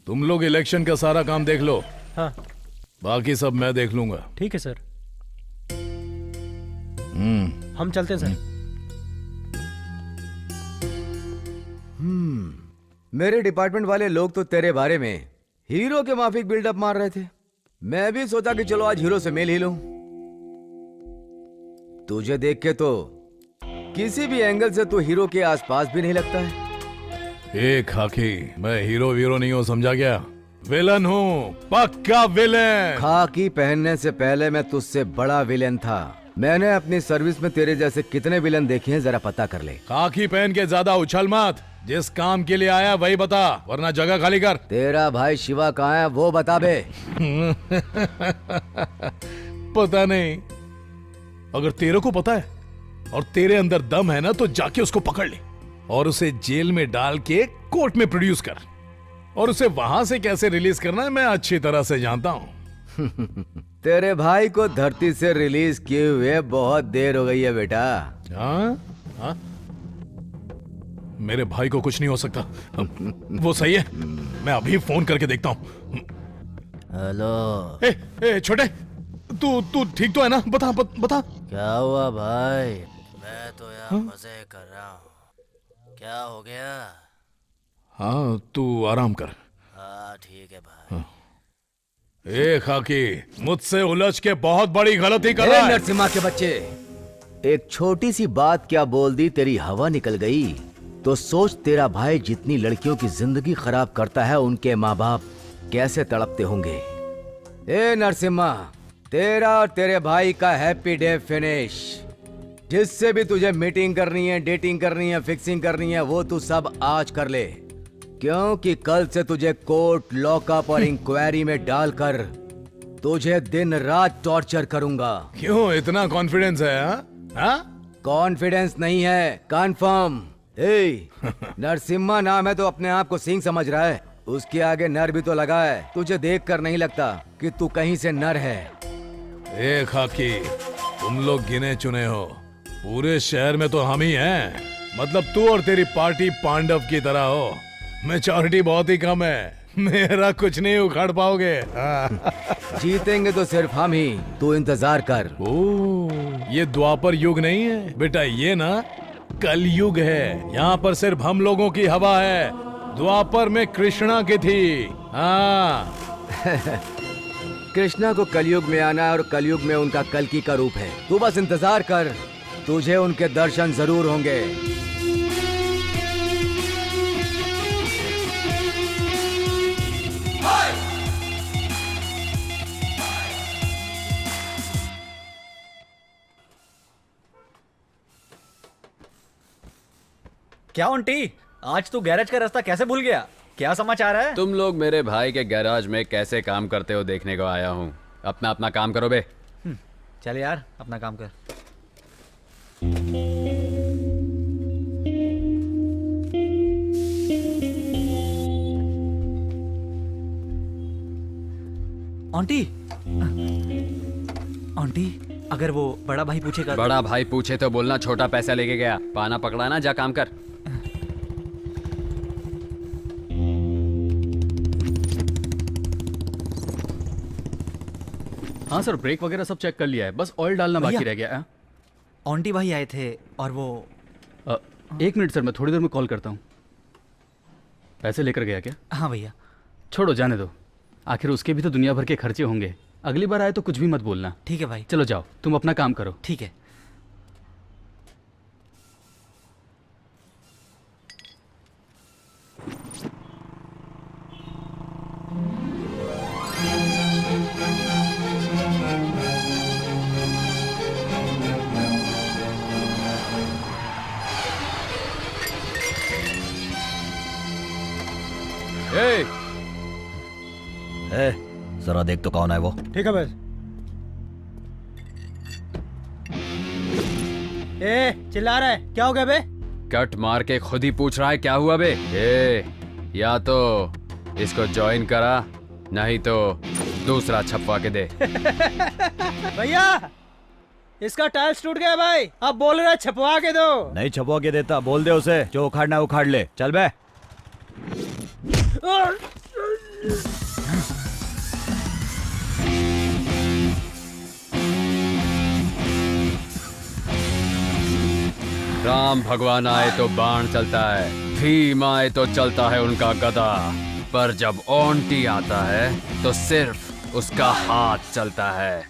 तुम लोग इलेक्शन का सारा काम देख लो। हाँ। बाकी सब मैं देख लूंगा। ठीक है सर। हम चलते हैं सर। मेरे डिपार्टमेंट वाले लोग तो तेरे बारे में हीरो के माफिक बिल्डअप मार रहे थे। मैं भी सोचा कि चलो आज हीरो से मिल ही लूं। तुझे देख के तो किसी भी एंगल से तू हीरो के आसपास भी नहीं लगता है। खाकी, मैं हीरो वीरो नहीं हूँ, समझा क्या? विलन हूँ, पक्का विलन। खाकी पहनने से पहले मैं तुझसे बड़ा विलन था। मैंने अपनी सर्विस में तेरे जैसे कितने विलन देखे हैं, जरा पता कर ले। खाकी पहन के ज्यादा उछल मत। जिस काम के लिए आया वही बता, वरना जगह खाली कर। तेरा भाई शिवा कहाँ है वो बता बे। पता नहीं। अगर तेरे को पता है और तेरे अंदर दम है ना तो जाके उसको पकड़ ले और उसे जेल में डाल के कोर्ट में प्रोड्यूस कर। और उसे वहां से कैसे रिलीज करना है मैं अच्छी तरह से जानता हूँ। तेरे भाई को धरती से रिलीज किए हुए बहुत देर हो गई है बेटा। हाँ? मेरे भाई को कुछ नहीं हो सकता। वो सही है, मैं अभी फोन करके देखता हूँ। हेलो छोटे, तू ठीक तो है ना? बता। क्या हुआ भाई? मैं तो यहाँ मजे कर रहा हूँ। क्या हो गया? हाँ तू आराम कर। हाँ ठीक है भाई। खाकी, मुझसे उलझ के बहुत बड़ी गलती कर रहा है। नरसिम्हा के बच्चे, एक छोटी सी बात क्या बोल दी, तेरी हवा निकल गई। तो सोच तेरा भाई जितनी लड़कियों की जिंदगी खराब करता है उनके माँ बाप कैसे तड़पते होंगे। नरसिम्हा, तेरा और तेरे भाई का हैप्पी डे फिनिश। जिससे भी तुझे मीटिंग करनी है, डेटिंग करनी है, फिक्सिंग करनी है, वो तू सब आज कर ले, क्योंकि कल से तुझे कोर्ट, लॉकअप और इंक्वायरी में डालकर तुझे दिन रात टॉर्चर करूंगा। क्यों इतना कॉन्फिडेंस है? हाँ? कॉन्फिडेंस नहीं है, कंफर्म। नरसिम्हा नाम है तो अपने आप को सिंह समझ रहा है। उसके आगे नर भी तो लगा है। तुझे देखकर नहीं लगता कि तू कहीं से नर है। खाकी, तुम लोग गिने चुने हो। पूरे शहर में तो हम ही हैं। मतलब तू और तेरी पार्टी पांडव की तरह हो। मैच्योरिटी बहुत ही कम है। मेरा कुछ नहीं उखाड़ पाओगे। जीतेंगे तो सिर्फ हम ही, तू इंतजार कर। ये द्वापर युग नहीं है बेटा, ये ना कलयुग है। यहाँ पर सिर्फ हम लोगों की हवा है। द्वापर में कृष्णा की थी। हाँ। कृष्णा को कलयुग में आना है और कलयुग में उनका कल्कि का रूप है। तू बस इंतजार कर, तुझे उनके दर्शन जरूर होंगे। क्या आंटी, आज तू गैरेज का रास्ता कैसे भूल गया? क्या समाचार है? तुम लोग मेरे भाई के गैराज में कैसे काम करते हो देखने को आया हूँ। अपना अपना काम करो बे। चल यार, अपना काम कर। आंटी आंटी, अगर वो बड़ा भाई पूछेगा। बड़ा भाई पूछे तो बोलना छोटा पैसा लेके गया। पाना पकड़ा ना, जा काम कर। हाँ सर, ब्रेक वगैरह सब चेक कर लिया है, बस ऑयल डालना बाकी रह गया है। आंटी भाई आए थे और वो 1 मिनट सर, मैं थोड़ी देर में कॉल करता हूँ। पैसे लेकर गया क्या? हाँ भैया। छोड़ो, जाने दो, आखिर उसके भी तो दुनिया भर के खर्चे होंगे। अगली बार आए तो कुछ भी मत बोलना। ठीक है भाई। चलो जाओ, तुम अपना काम करो। ठीक है। जरा देख तो कौन है वो। ठीक है बस। चिल्ला रहा है, क्या हो गया बे? कट मार के खुद ही पूछ रहा है क्या हुआ बे। या तो इसको ज्वाइन करा, नहीं तो दूसरा छपवा के दे। भैया, इसका टाइल्स टूट गया भाई, अब बोल रहा है छपवा के दो। नहीं छपवा के देता, बोल दे उसे, जो उखाड़ना उखाड़ ले। चल बे। राम भगवान आए तो बाण चलता है, भीम आए तो चलता है उनका गदा, पर जब ओंटी आता है तो सिर्फ उसका हाथ चलता है।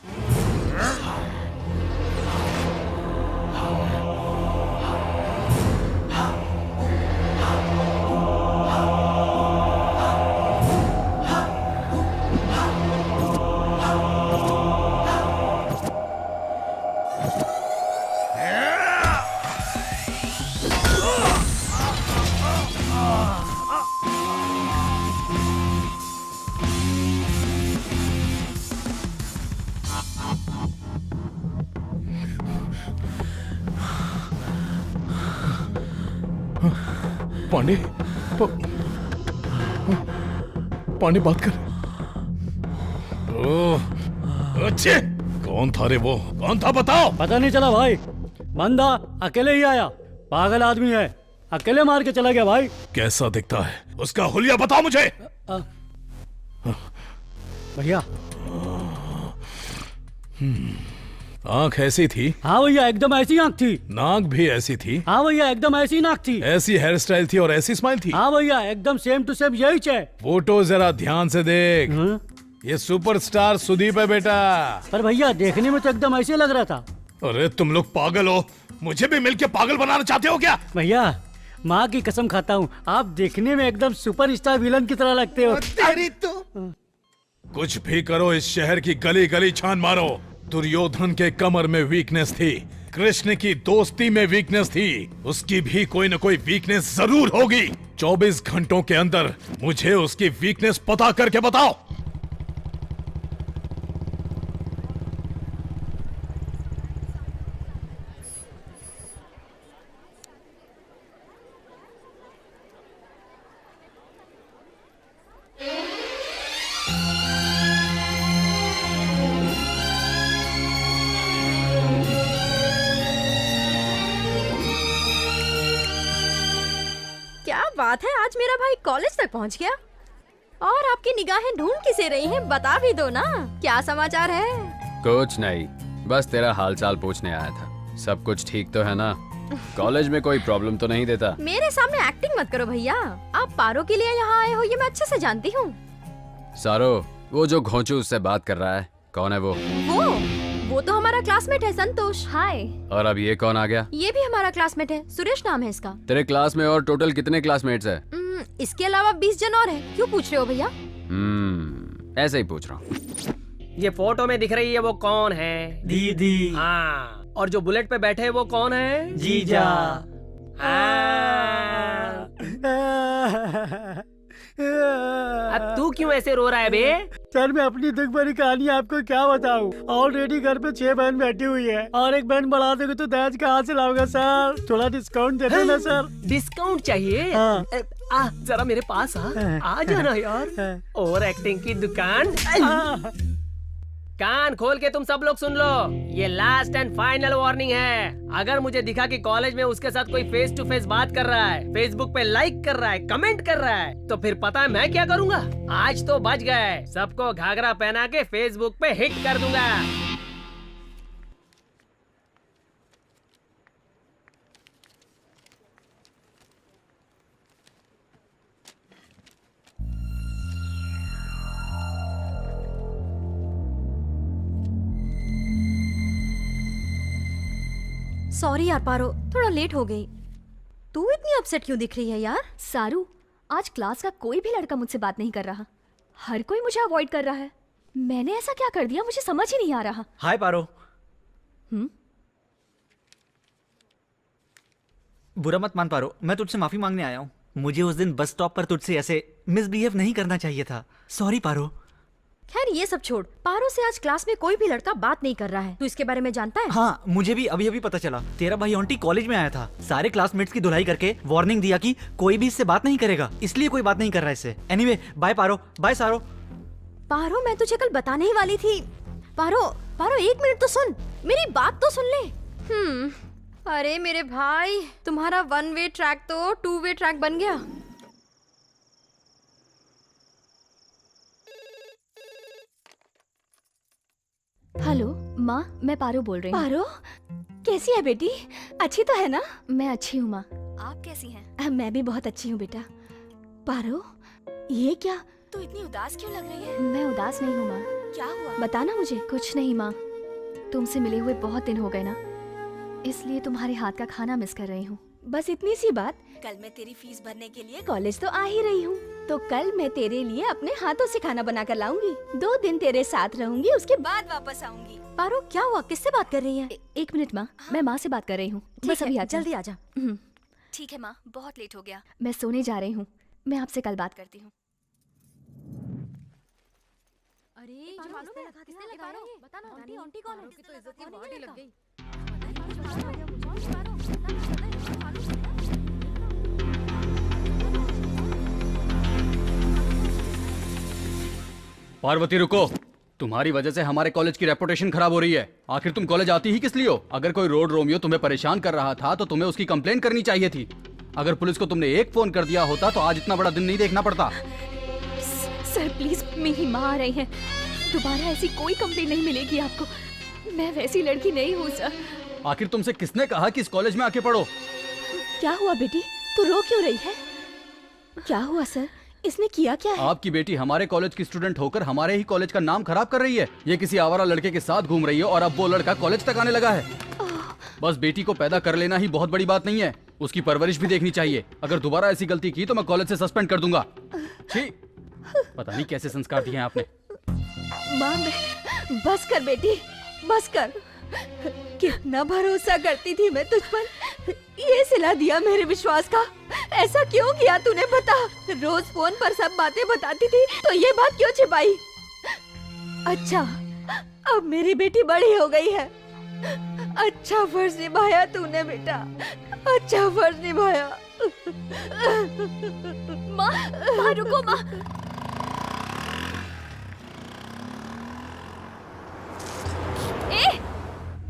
पांडे, पांडे बात कर। ओह, अच्छे। कौन था रे वो? कौन था बताओ? पता नहीं चला भाई, बंदा अकेले ही आया, पागल आदमी है, अकेले मार के चला गया भाई। कैसा दिखता है? उसका हुलिया बताओ मुझे। भैया, आंख ऐसी थी? हाँ भैया, एकदम ऐसी आंख थी। नाक भी ऐसी थी? हाँ भैया, एकदम ऐसी नाक थी। ऐसी हेयर स्टाइल थी और ऐसी स्माइल थी? हाँ भैया, एकदम सेम टू सेम यही है। फोटो जरा ध्यान से देख। ये सुपरस्टार सुदीप है बेटा। पर भैया, देखने में तो एकदम ऐसे लग रहा था। अरे तुम लोग पागल हो, मुझे भी मिलके पागल बनाना चाहते हो क्या? भैया, माँ की कसम खाता हूँ, आप देखने में एकदम सुपरस्टार विलन की तरह लगते हो। तेरी तो कुछ भी करो, इस शहर की गली गली छान मारो। दुर्योधन के कमर में वीकनेस थी, कृष्ण की दोस्ती में वीकनेस थी, उसकी भी कोई न कोई वीकनेस जरूर होगी। 24 घंटों के अंदर मुझे उसकी वीकनेस पता करके बताओ। क्या बात है, आज मेरा भाई कॉलेज तक पहुंच गया। और आपकी निगाहें ढूंढ किसे रही हैं, बता भी दो ना, क्या समाचार है? कुछ नहीं, बस तेरा हालचाल पूछने आया था। सब कुछ ठीक तो है ना? कॉलेज में कोई प्रॉब्लम तो नहीं देता? मेरे सामने एक्टिंग मत करो भैया, आप पारो के लिए यहाँ आए हो ये मैं अच्छे से जानती हूँ। सारो, वो जो घोंचू उससे बात कर रहा है, कौन है वो? वो तो हमारा क्लासमेट है, संतोष। हाय। और अब ये कौन आ गया? ये भी हमारा क्लासमेट है, सुरेश नाम है इसका। तेरे क्लास में और टोटल कितने क्लासमेट्स हैं? इसके अलावा 20 जन और हैं। क्यों पूछ रहे हो भैया? ऐसे ही पूछ रहा हूँ। ये फोटो में दिख रही है वो कौन है? दीदी। हाँ, और जो बुलेट पे बैठे हैं वो कौन है? जीजा। अब तू क्यों ऐसे रो रहा है बे? सर, मैं अपनी दुख भरी कहानी आपको क्या बताऊं? ऑलरेडी घर पे 6 बहन बैठी हुई है और एक बहन बढ़ा दोगे तो दहेज कहाँ से लाऊंगा सर? थोड़ा डिस्काउंट दे दो ना सर। डिस्काउंट चाहिए? जरा मेरे पास आ जाना यार। ओवर एक्टिंग की दुकान। कान खोल के तुम सब लोग सुन लो, ये लास्ट एंड फाइनल वार्निंग है। अगर मुझे दिखा कि कॉलेज में उसके साथ कोई फेस टू फेस बात कर रहा है, फेसबुक पे लाइक कर रहा है, कमेंट कर रहा है, तो फिर पता है मैं क्या करूँगा? आज तो बच गए, सबको घाघरा पहना के फेसबुक पे हिट कर दूंगा। सॉरी यार पारो, थोड़ा लेट हो गई। तू इतनी अपसेट क्यों दिख रही है यार? सारू, आज क्लास का कोई भी लड़का मुझसे बात नहीं कर रहा। हर कोई मुझे अवॉइड कर रहा है। मैंने ऐसा क्या कर दिया, मुझे समझ ही नहीं आ रहा। हाय पारो। बुरा मत मान पारो, मैं तुझसे माफी मांगने आया हूँ। मुझे उस दिन बस स्टॉप पर तुझसे ऐसे मिसबिहेव नहीं करना चाहिए था। सॉरी पारो। खैर ये सब छोड़, पारो से आज क्लास में कोई भी लड़का बात नहीं कर रहा है। तू इसके बारे में जानता है? हाँ, मुझे भी अभी अभी पता चला। तेरा भाई ऑन्टी कॉलेज में आया था, सारे क्लासमेट्स की धुलाई करके वार्निंग दिया कि कोई भी इससे बात नहीं करेगा, इसलिए कोई बात नहीं कर रहा है इससे। एनीवे, बाय पारो, बाय सारो। पारो, मैं तुझे कल बताने ही वाली थी। पारो, पारो एक मिनट तो सुन, मेरी बात तो सुन ले। अरे मेरे भाई, तुम्हारा 1 वे ट्रैक तो 2 वे ट्रैक बन गया। हेलो माँ, मैं पारो बोल रही हूँ। पारो, कैसी है बेटी? अच्छी तो है ना? मैं अच्छी हूँ माँ, आप कैसी हैं? मैं भी बहुत अच्छी हूँ बेटा। पारो, ये क्या, तू इतनी उदास क्यों लग रही है? मैं उदास नहीं हूँ माँ। क्या हुआ? बताना मुझे। कुछ नहीं माँ, तुमसे मिले हुए बहुत दिन हो गए ना, इसलिए तुम्हारे हाथ का खाना मिस कर रही हूँ। बस इतनी सी बात। कल मैं तेरी फीस भरने के लिए कॉलेज तो आ ही रही हूँ, तो कल मैं तेरे लिए अपने हाथों से खाना बना कर लाऊंगी। 2 दिन तेरे साथ रहूंगी, उसके बाद वापस आऊंगी। पारो, क्या हुआ? किससे बात कर रही है? एक मिनट माँ, मैं माँ से बात कर रही हूँ। बस अभी जल्दी आ जा। ठीक है माँ, बहुत लेट हो गया, मैं सोने जा रही हूँ। मैं आपसे कल बात करती हूँ। अरे मालूम है किसने लगा रहा है? बता ना, आंटी कौन है? उसकी तो इज्जत की वाट ही लग गई। पार्वती रुको, तुम्हारी वजह से हमारे कॉलेज की रेपुटेशन खराब हो रही है। आखिर तुम कॉलेज आती ही किस लिए हो? अगर कोई रोड रोमियो तुम्हें परेशान कर रहा था तो तुम्हें उसकी कंप्लेन करनी चाहिए थी। अगर पुलिस को तुमने एक फोन कर दिया होता तो आज इतना बड़ा दिन नहीं देखना पड़ता। सर प्लीज, मेरी माँ आ रही है, दोबारा ऐसी कोई कंप्लेन नहीं मिलेगी आपको। मैं वैसी लड़की नहीं हूँ सर। आखिर तुमसे किसने कहा कि इस कॉलेज में आके पढ़ो? क्या हुआ बेटी, तू रो क्यों रही है? क्या हुआ सर, इसने किया क्या है? आपकी बेटी हमारे कॉलेज की स्टूडेंट होकर हमारे ही कॉलेज का नाम खराब कर रही है। ये किसी आवारा लड़के के साथ घूम रही है और अब वो लड़का कॉलेज तक आने लगा है। बस बेटी को पैदा कर लेना ही बहुत बड़ी बात नहीं है, उसकी परवरिश भी देखनी चाहिए। अगर दोबारा ऐसी गलती की तो मैं कॉलेज से सस्पेंड कर दूंगा। छी, पता नहीं कैसे संस्कार दिए हैं आपने। माँ, बस कर बेटी, बस कर। कितना भरोसा करती थी मैं तुझ पर, ये सिला दिया मेरे विश्वास का। ऐसा क्यों किया तूने, बता। रोज फोन पर सब बातें बताती थी, तो ये बात क्यों छिपाई? अच्छा, अब मेरी बेटी बड़ी हो गई है। अच्छा फर्ज निभाया तूने बेटा, अच्छा फर्ज निभाया। माँ रुको माँ।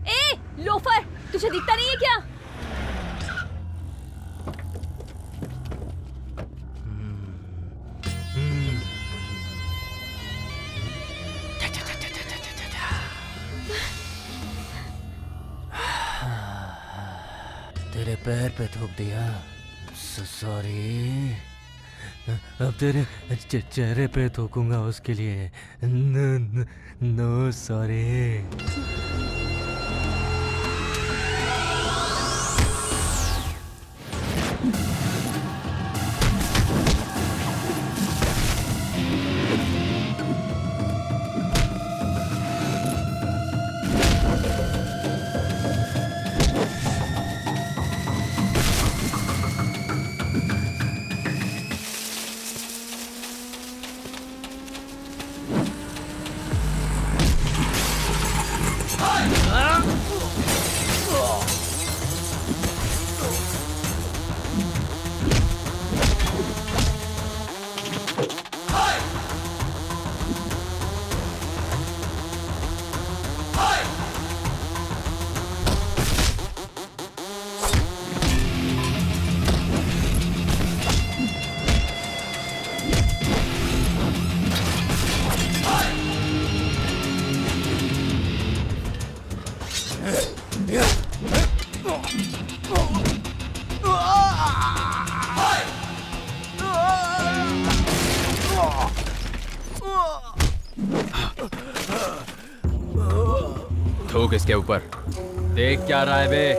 ए लोफर, तुझे दिखता नहीं है क्या? तेरे पैर पे थूक दिया, सॉरी। अब तेरे चेहरे पे थूकूंगा, उसके लिए नो सॉरी। थूक इसके ऊपर। देख क्या रहा है बे?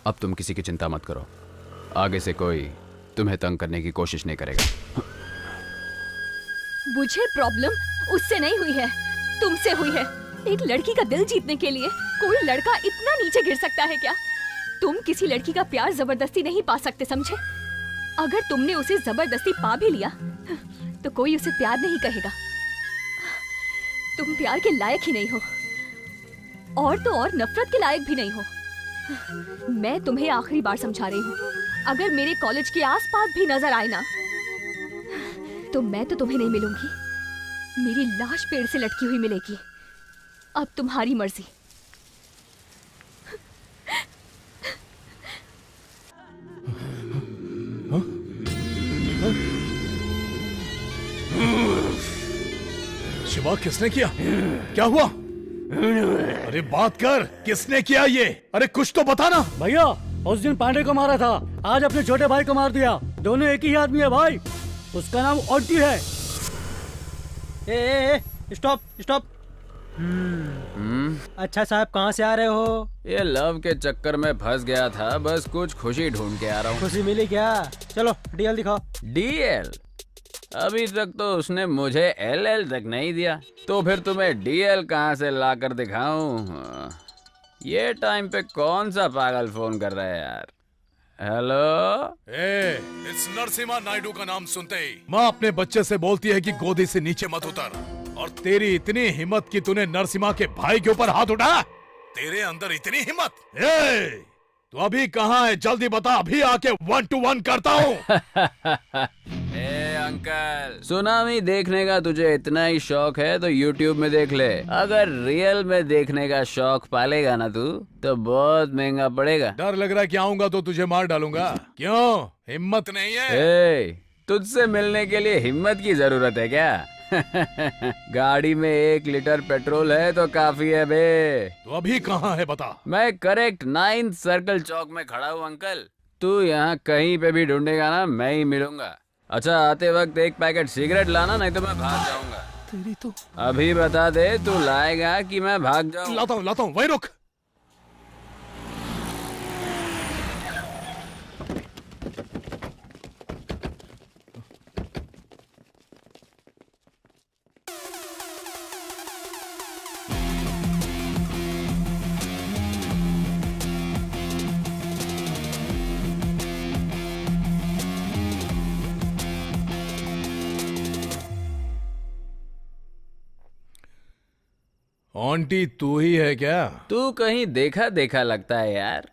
अब तुम किसी की चिंता मत करो, आगे से कोई तुम्हें तंग करने की कोशिश नहीं करेगा। मुझे प्रॉब्लम उससे नहीं हुई है, तुमसे हुई है। एक लड़की का दिल जीतने के लिए कोई लड़का इतना नीचे गिर सकता है क्या? तुम किसी लड़की का प्यार जबरदस्ती नहीं पा सकते, समझे? अगर तुमने उसे जबरदस्ती पा भी लिया तो कोई उसे प्यार नहीं कहेगा। तुम प्यार के लायक ही नहीं हो, और तो और नफरत के लायक भी नहीं हो। मैं तुम्हें आखिरी बार समझा रही हूँ, अगर मेरे कॉलेज के आसपास भी नजर आए ना तो मैं तो तुम्हें नहीं मिलूंगी, मेरी लाश पेड़ से लटकी हुई मिलेगी। अब तुम्हारी मर्जी। शिवा, किसने किया? क्या हुआ? अरे बात कर, किसने किया ये? अरे कुछ तो बताना। भैया, उस दिन पांडे को मारा था, आज अपने छोटे भाई को मार दिया। दोनों एक ही आदमी है भाई, उसका नाम ऑन्टी है। Stop stop. अच्छा साहब, कहाँ से आ रहे हो? ये लव के चक्कर में फंस गया था, बस कुछ खुशी ढूंढ के आ रहा हूँ। खुशी मिली क्या? चलो डीएल दिखाओ। डीएल? अभी तक तो उसने मुझे एलएल तक नहीं दिया, तो फिर तुम्हें डीएल कहाँ से लाकर दिखाऊं? ये टाइम पे कौन सा पागल फोन कर रहा है यार? हेलो, इस नरसिम्हा नायडू का नाम सुनते ही माँ अपने बच्चे से बोलती है कि गोदी से नीचे मत उतर, और तेरी इतनी हिम्मत कि तूने नरसिम्हा के भाई के ऊपर हाथ उठाया? तेरे अंदर इतनी हिम्मत? तो अभी कहाँ है? जल्दी बता, अभी आके 1 to 1 करता हूँ। अंकल, सुनामी देखने का तुझे इतना ही शौक है तो YouTube में देख ले। अगर रियल में देखने का शौक पालेगा ना तू, तो बहुत महंगा पड़ेगा। डर लग रहा है कि आऊंगा तो तुझे मार डालूंगा। क्यों, हिम्मत नहीं है? तुझसे मिलने के लिए हिम्मत की जरूरत है क्या? गाड़ी में 1 लीटर पेट्रोल है तो काफी है बे। तो अभी कहाँ है बता? मैं करेक्ट 9th सर्कल चौक में खड़ा हूँ अंकल। तू यहाँ कहीं पे भी ढूंढेगा ना, मैं ही मिलूंगा। अच्छा, आते वक्त 1 पैकेट सिगरेट लाना, नहीं तो मैं भाग जाऊंगा। तेरी तो अभी बता दे, तू लाएगा कि मैं भाग जाऊं? लाता हूँ, वहीं रुक। आंटी तू ही है क्या? तू कहीं देखा देखा लगता है यार।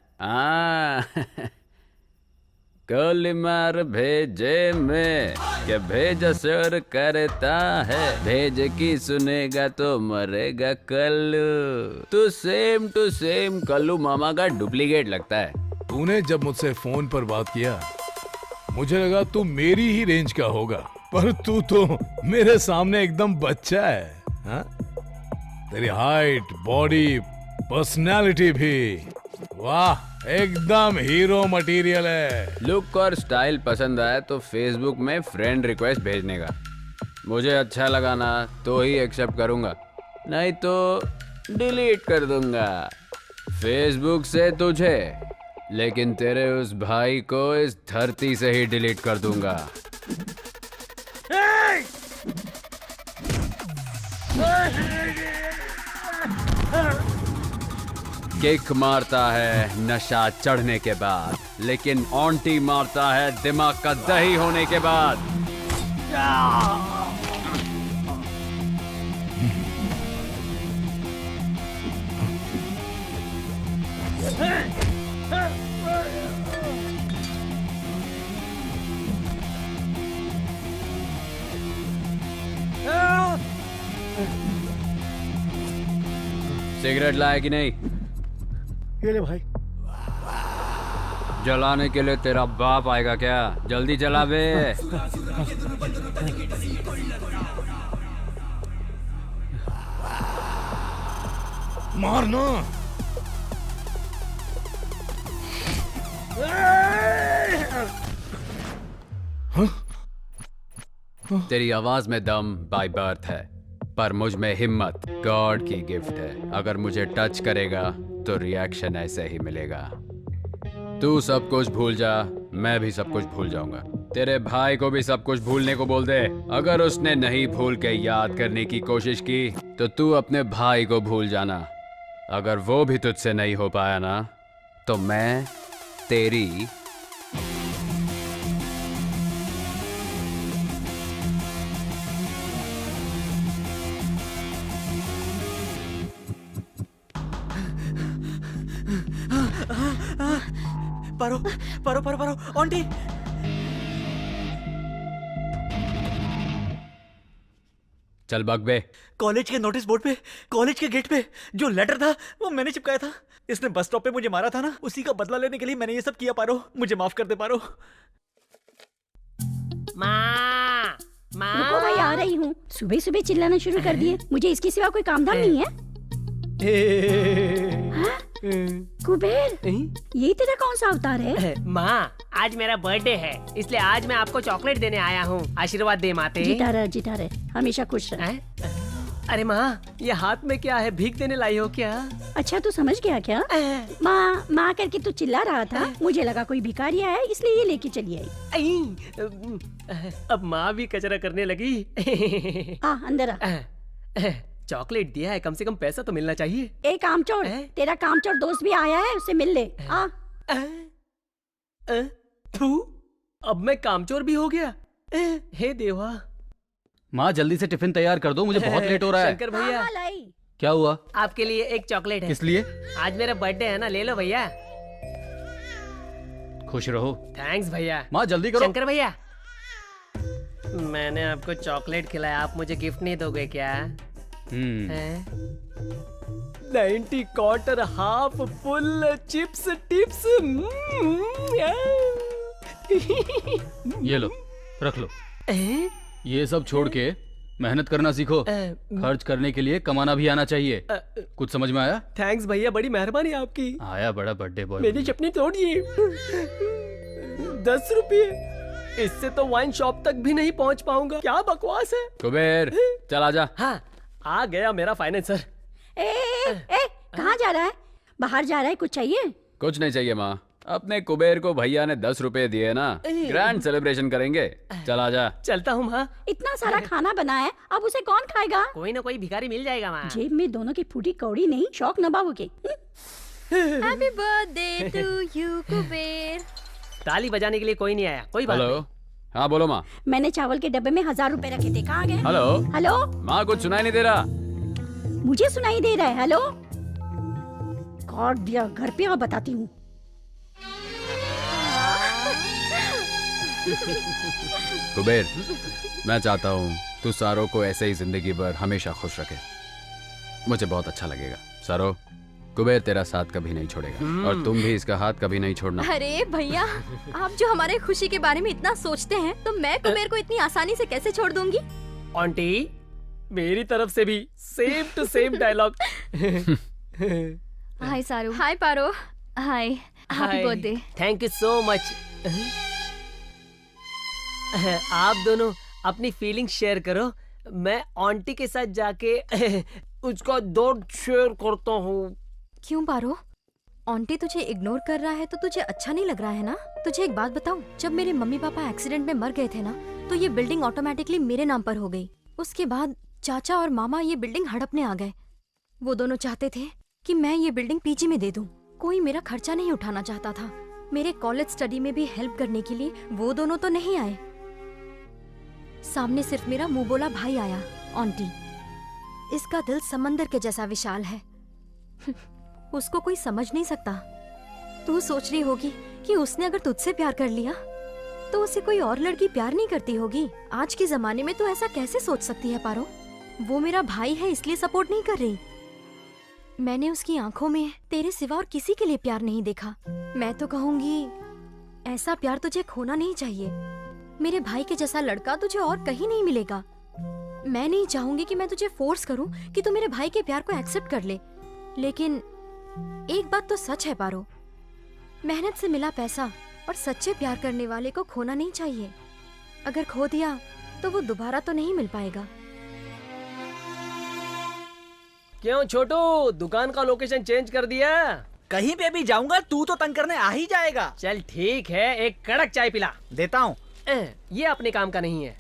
कोलिमार भेजे में क्या भेज असर करता है, भेज की सुनेगा तो मरेगा कल्लू। तू सेम टू सेम कल्लू मामा का डुप्लीकेट लगता है। तूने जब मुझसे फोन पर बात किया मुझे लगा तू मेरी ही रेंज का होगा, पर तू तो मेरे सामने एकदम बच्चा है। हा? तेरी हाइट, बॉडी, पर्सनालिटी भी, वाह, एकदम हीरो मटेरियल है। लुक और स्टाइल पसंद आया तो फेसबुक में फ्रेंड रिक्वेस्ट भेजने का। मुझे अच्छा लगा ना तो ही एक्सेप्ट करूंगा, नहीं तो डिलीट कर दूंगा फेसबुक से तुझे, लेकिन तेरे उस भाई को इस धरती से ही डिलीट कर दूंगा। किक मारता है नशा चढ़ने के बाद, लेकिन ऑन्टी मारता है दिमाग का दही होने के बाद। सिगरेट लाया कि नहीं? ये ले भाई। जलाने के लिए तेरा बाप आएगा क्या? जल्दी जला बे। मारना। तेरी आवाज में दम बाय बर्थ है, पर मुझ में हिम्मत गॉड की गिफ्ट है। अगर मुझे टच करेगा तो रिएक्शन ऐसे ही मिलेगा। तू सब कुछ भूल जा, मैं भी सब कुछ भूल जाऊंगा। तेरे भाई को भी सब कुछ भूलने को बोल दे। अगर उसने नहीं भूल के याद करने की कोशिश की तो तू अपने भाई को भूल जाना। अगर वो भी तुझसे नहीं हो पाया ना तो मैं तेरी पारो पारो पारो पारो आंटी। चल बग बे। कॉलेज के नोटिस बोर्ड पे, कॉलेज के गेट पे जो लेटर था वो मैंने चिपकाया था। इसने बस स्टॉप पे मुझे मारा था ना, उसी का बदला लेने के लिए मैंने ये सब किया। पारो मुझे माफ कर दे पारो। माँ, माँ। रुको भाई, आ रही हूँ। सुबह सुबह चिल्लाना शुरू कर दिए। मुझे इसके सिवा कोई काम धाम नहीं है। हाँ? कुबेर, ये तेरा कौन सा अवतार है? माँ, आज मेरा बर्थडे है, इसलिए आज मैं आपको चॉकलेट देने आया हूँ। आशीर्वाद दे माते। जीता रहे, हमेशा खुश रहे। अरे माँ, ये हाथ में क्या है? भीख देने लाई हो क्या? अच्छा, तू समझ गया क्या? माँ माँ करके तू चिल्ला रहा था, मुझे लगा कोई भिखारी है, इसलिए ये लेके चली आई। अब माँ भी कचरा करने लगी। अंदर आ। चॉकलेट दिया है, कम से कम पैसा तो मिलना चाहिए। एक कामचोर, तेरा कामचोर दोस्त भी आया है, उससे मिल ले। अब मैं कामचोर भी हो गया। हे देवा। माँ जल्दी से टिफिन तैयार कर दो, मुझे बहुत लेट हो रहा है। शंकर भैया, क्या हुआ? आपके लिए एक चॉकलेट है। किस लिए? आज मेरा बर्थडे है ना, ले लो भैया। खुश रहो। थैंक्स भैया। माँ जल्दी करो। शंकर भैया, मैंने आपको चॉकलेट खिलाया, आप मुझे गिफ्ट नहीं दोगे क्या? 90 quarter half full chips tips. ये लो, रख लो। ये सब छोड़ के मेहनत करना सीखो। खर्च करने के लिए कमाना भी आना चाहिए। कुछ समझ में आया? थैंक्स भैया, बड़ी मेहरबानी आपकी। आया बड़ा बर्थडे बॉय। मेरी चपनी तोड़िए। 10 रुपये, इससे तो वाइन शॉप तक भी नहीं पहुंच पाऊंगा। क्या बकवास है। कुबेर, चल आजा। हाँ, आ गया मेरा फाइनेंसर। कहाँ जा रहा है? बाहर जा रहा है? कुछ चाहिए? कुछ नहीं चाहिए माँ। अपने कुबेर को भैया ने 10 रुपए दिए ना, ग्रैंड सेलिब्रेशन करेंगे। चल आजा। चलता हूँ माँ। इतना सारा खाना बना है, अब उसे कौन खाएगा? कोई ना कोई भिखारी मिल जाएगा माँ। जेब में दोनों की फूटी कौड़ी नहीं, शौक नभाओगे। Happy birthday to you Kuber. ताली बजाने के लिए कोई नहीं आया, कोई बात नहीं। हेलो, हाँ बोलो माँ। मैंने चावल के डब्बे में 1000 रुपए रखे थे, कहाँ गए? हेलो हेलो, माँ कुछ सुनाई नहीं दे रहा। मुझे सुनाई दे रहा है। हेलो, गॉड दिया, घर पे और बताती हूँ। कुबेर, मैं चाहता हूँ तू सारो को ऐसे ही जिंदगी भर हमेशा खुश रखे। मुझे बहुत अच्छा लगेगा। सारो, कुबेर तेरा साथ कभी नहीं छोड़ेगा और तुम भी इसका हाथ कभी नहीं छोड़ना। अरे भैया, आप जो हमारे खुशी के बारे में इतना सोचते हैं, तो मैं कुबेर को इतनी आसानी से कैसे छोड़ दूंगी? आंटी, मेरी तरफ से भी same to same dialogue. Hi Saru. Hi Paro. Hi, happy birthday. Thank you so much. आप दोनों अपनी फीलिंग शेयर करो, मैं आंटी के साथ जाके उसका दर्द शेयर करता हूँ। क्यों पारो? आंटी तुझे इग्नोर कर रहा है तो तुझे अच्छा नहीं लग रहा है ना? तुझे एक बात बताऊं, जब मेरे मम्मी पापा एक्सीडेंट में मर गए थे ना, तो ये बिल्डिंग ऑटोमेटिकली मेरे नाम पर हो गई। उसके बाद चाचा और मामा ये बिल्डिंग हड़पने आ गए। वो दोनों चाहते थे कि मैं ये बिल्डिंग पीजी में दे दूं। कोई मेरा खर्चा नहीं उठाना चाहता था। मेरे कॉलेज स्टडी में भी हेल्प करने के लिए वो दोनों तो नहीं आए। सामने सिर्फ मेरा मुंह बोला भाई आया, आंटी। इसका दिल समंदर के जैसा विशाल है। उसको कोई समझ नहीं सकता। तू सोच रही होगी कि उसने अगर तुझसे प्यार कर लिया तो उसे कोई और लड़की प्यार नहीं करती होगी। आज के जमाने में तो ऐसा कैसे सोच सकती है पारो? वो मेरा भाई है इसलिए सपोर्ट नहीं कर रही। मैंने उसकी आंखों में तेरे सिवा और किसी के लिए प्यार नहीं देखा। मैं तो कहूंगी ऐसा प्यार तुझे खोना नहीं चाहिए। मेरे भाई के जैसा लड़का तुझे और कहीं नहीं मिलेगा। मैं नहीं चाहूंगी कि मैं तुझे फोर्स करूं कि तू मेरे भाई के प्यार को एक्सेप्ट कर ले। लेकिन एक बात तो सच है पारो, मेहनत से मिला पैसा और सच्चे प्यार करने वाले को खोना नहीं चाहिए। अगर खो दिया तो वो दोबारा तो नहीं मिल पाएगा। क्यों छोटू, दुकान का लोकेशन चेंज कर दिया? कहीं पे भी जाऊंगा तू तो तंग करने आ ही जाएगा। चल ठीक है, एक कड़क चाय पिला। देता हूँ। ये अपने काम का नहीं है,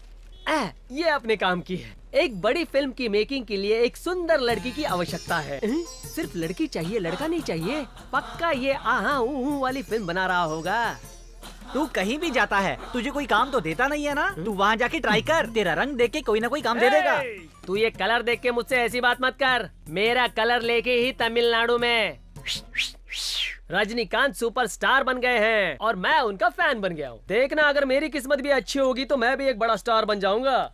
ये अपने काम की है। एक बड़ी फिल्म की मेकिंग के लिए एक सुंदर लड़की की आवश्यकता है। सिर्फ लड़की चाहिए, लड़का नहीं चाहिए। पक्का ये आहा ऊ वाली फिल्म बना रहा होगा। तू कहीं भी जाता है, तुझे कोई काम तो देता नहीं है ना? तू वहाँ जाके ट्राई कर, तेरा रंग देख के कोई ना कोई काम दे देगा। तू ये कलर देख के मुझसे ऐसी बात मत कर। मेरा कलर लेके ही तमिलनाडु में रजनीकांत सुपरस्टार बन गए हैं और मैं उनका फैन बन गया हूँ। देखना, अगर मेरी किस्मत भी अच्छी होगी तो मैं भी एक बड़ा स्टार बन जाऊंगा।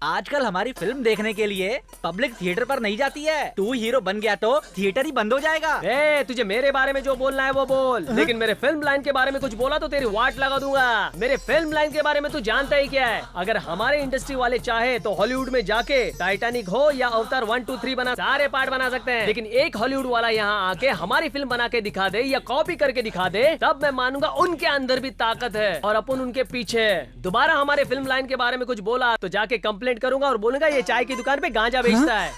आजकल हमारी फिल्म देखने के लिए पब्लिक थिएटर पर नहीं जाती है। तू हीरो बन गया तो थिएटर ही बंद हो जाएगा। तुझे मेरे बारे में जो बोलना है वो बोल, लेकिन मेरे फिल्म लाइन के बारे में कुछ बोला तो तेरी वाट लगा दूंगा। मेरे फिल्म लाइन के बारे में तू जानता ही क्या है। अगर हमारे इंडस्ट्री वाले चाहे तो हॉलीवुड में जाके टाइटैनिक हो या अवतार 1, 2, 3 बना सारे पार्ट बना सकते हैं, लेकिन एक हॉलीवुड वाला यहाँ आके हमारी फिल्म बना के दिखा दे या कॉपी करके दिखा दे, तब मैं मानूंगा उनके अंदर भी ताकत है और अपन उनके पीछे। दोबारा हमारे फिल्म लाइन के बारे में कुछ बोला तो जाके कंप्लेंट करूंगा और बोलूंगा ये चाय की दुकान पे गांजा बेचता है।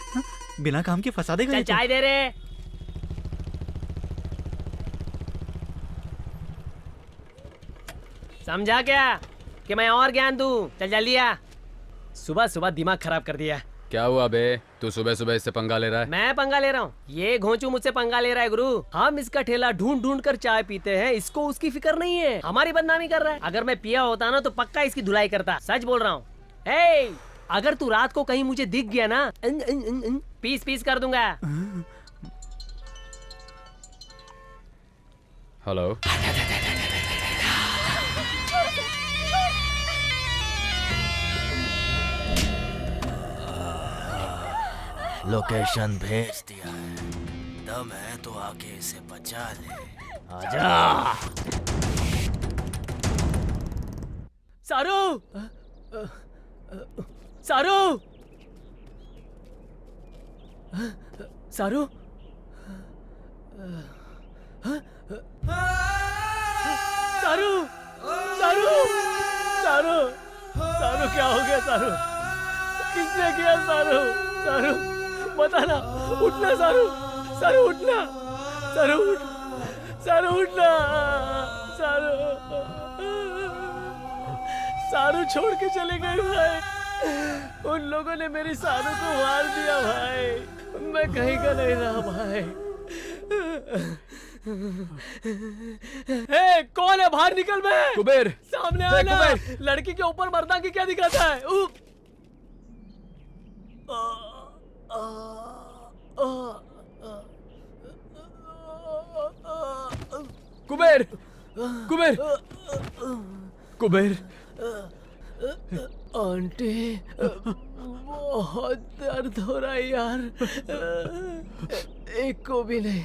बिना काम के फंसा देगा। चल चाय दे रे। समझा क्या कि मैं और ज्ञान दूं? चल जल्दी आ। सुबह सुबह दिमाग खराब कर दिया। क्या हुआ बे, तू सुबह सुबह इससे पंगा ले रहा है? मैं पंगा ले रहा हूँ? ये घोंचू मुझसे पंगा ले रहा है गुरु। हम इसका ठेला ढूंढ ढूंढ कर चाय पीते हैं, इसको उसकी फिक्र नहीं है। हमारी बदनामी कर रहा है। अगर मैं पिया होता ना तो पक्का इसकी धुलाई करता। सच बोल रहा हूँ। अगर तू रात को कहीं मुझे दिख गया ना, पीस पीस कर दूंगा। हेलो, लोकेशन भेज दिया है, दम है तो आके इसे बचा ले। आजा सारू, सारू, सारू, सारू, सारू, सारू, सारू क्या हो गया? सारू किसने किया? सारू, सारू बताना। उठना सारू, सारू उठना, सारू उठ, सारू उठना, सारू, सारू छोड़ के चले गए भाई। उन लोगों ने मेरी सारू को मार दिया भाई। मैं कहीं का नहीं रहा भाई। कौन है? बाहर निकल बे। कुबेर, सामने आना। लड़की के ऊपर मर्दांगी क्या दिखाता है? कुबेर, कुबेर, कुबेर। आंटी, बहुत दर्द हो रहा है यार। एक को भी नहीं,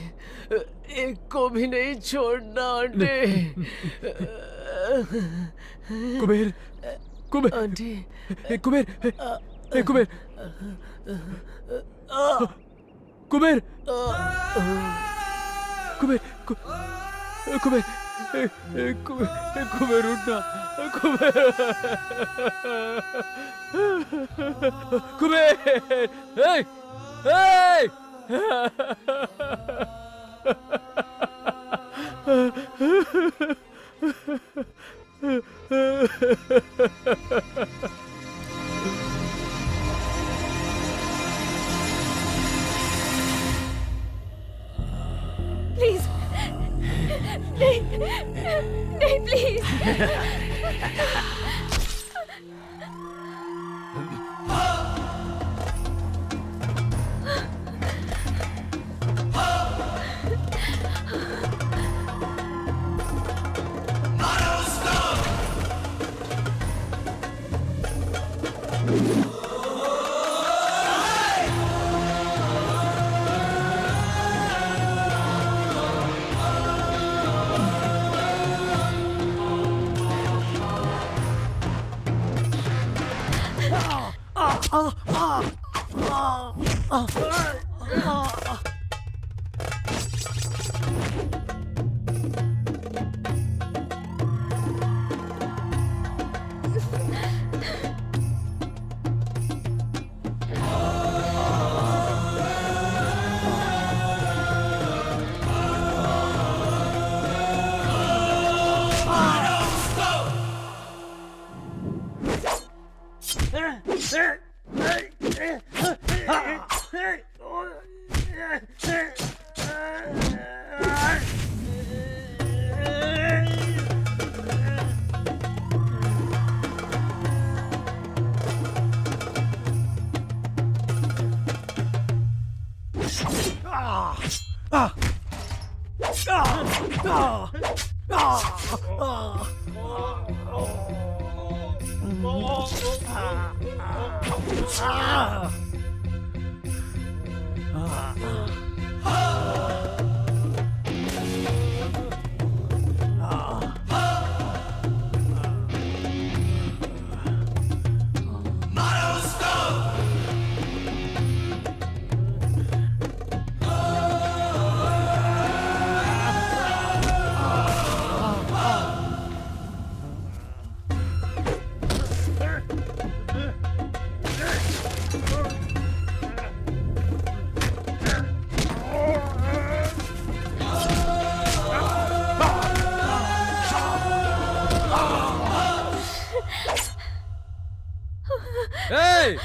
एक को भी नहीं छोड़ना आंटी। कुबेर, कुबेर, आंटी, कुबेर, कुबेर, कुबेर, कुबेर, कुबेर, कुबेर उठना, कुबेर, कुबेर, प्लीज नहीं, नहीं please. Hey! Hey!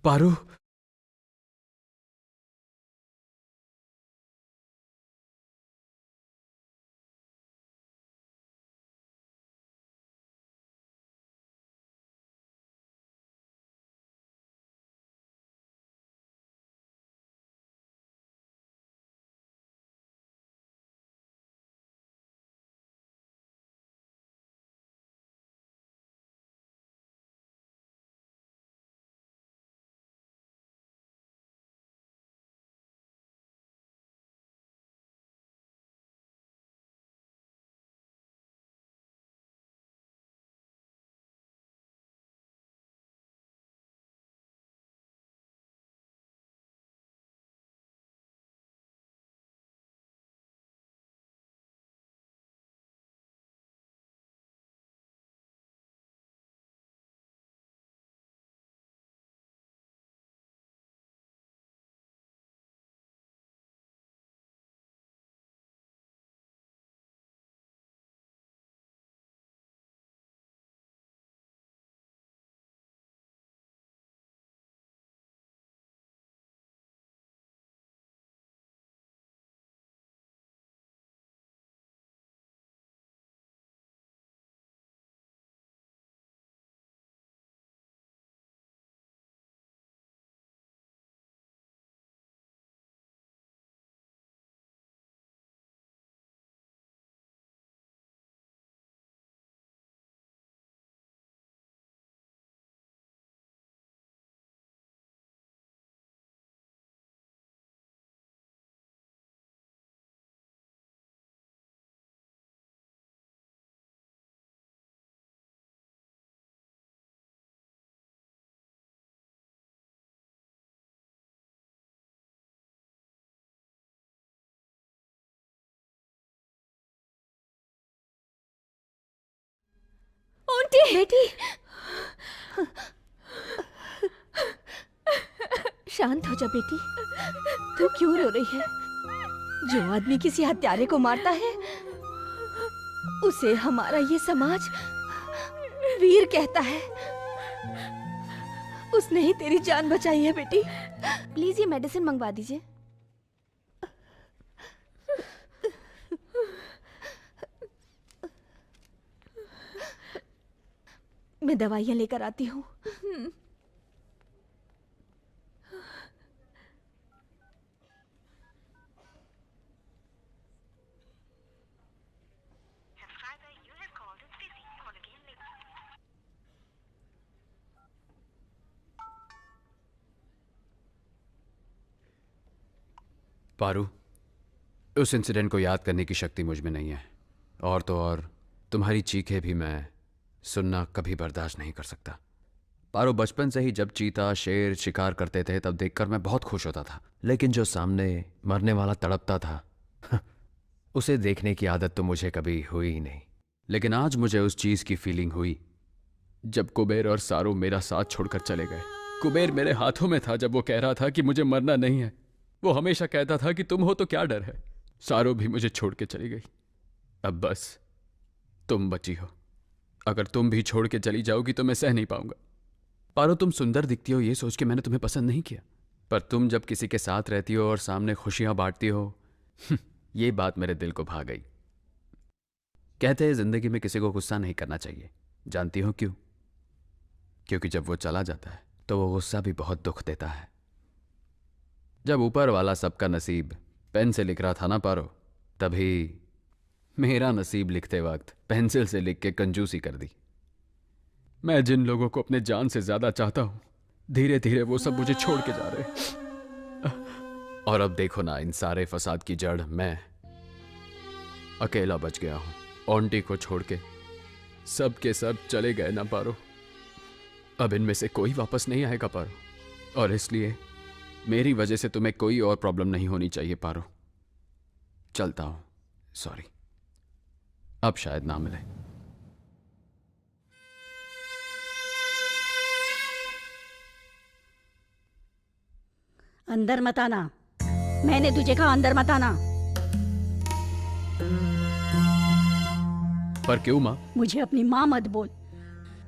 Paru aunty बेटी शांत हो जा बेटी। तू क्यों रो रही है? जो आदमी किसी हत्यारे को मारता है उसे हमारा ये समाज वीर कहता है। उसने ही तेरी जान बचाई है बेटी। प्लीज ये मेडिसिन मंगवा दीजिए। मैं दवाइयां लेकर आती हूँ। पारू, उस इंसिडेंट को याद करने की शक्ति मुझ में नहीं है, और तो और तुम्हारी चीखें भी मैं सुनना कभी बर्दाश्त नहीं कर सकता। पारू, बचपन से ही जब चीता शेर शिकार करते थे तब देखकर मैं बहुत खुश होता था, लेकिन जो सामने मरने वाला तड़पता था उसे देखने की आदत तो मुझे कभी हुई ही नहीं। लेकिन आज मुझे उस चीज की फीलिंग हुई जब कुबेर और सारू मेरा साथ छोड़कर चले गए। कुबेर मेरे हाथों में था जब वो कह रहा था कि मुझे मरना नहीं है। वो हमेशा कहता था कि तुम हो तो क्या डर है। सारू भी मुझे छोड़ के चली गई। अब बस तुम बची हो। अगर तुम भी छोड़ के चली जाओगी तो मैं सह नहीं पाऊंगा। पारो, तुम सुंदर दिखती हो ये सोच के मैंने तुम्हें पसंद नहीं किया, पर तुम जब किसी के साथ रहती हो और सामने खुशियां बांटती हो ये बात मेरे दिल को भा गई। कहते हैं जिंदगी में किसी को गुस्सा नहीं करना चाहिए। जानती हो क्यों? क्योंकि जब वो चला जाता है तो वो गुस्सा भी बहुत दुख देता है। जब ऊपर वाला सबका नसीब पेन से लिख रहा था ना पारो, तभी मेरा नसीब लिखते वक्त पेंसिल से लिख के कंजूसी कर दी। मैं जिन लोगों को अपने जान से ज्यादा चाहता हूं, धीरे धीरे वो सब मुझे छोड़ के जा रहे। और अब देखो ना, इन सारे फसाद की जड़ मैं अकेला बच गया हूं। आंटी को छोड़ के सब के सब चले गए ना पारो। अब इनमें से कोई वापस नहीं आएगा पारो, और इसलिए मेरी वजह से तुम्हें कोई और प्रॉब्लम नहीं होनी चाहिए पारो। चलता हूं, सॉरी, अब शायद ना मिले। अंदर मत आना, मैंने तुझे कहा अंदर मत आना। पर क्यों माँ? मुझे अपनी माँ मत बोल।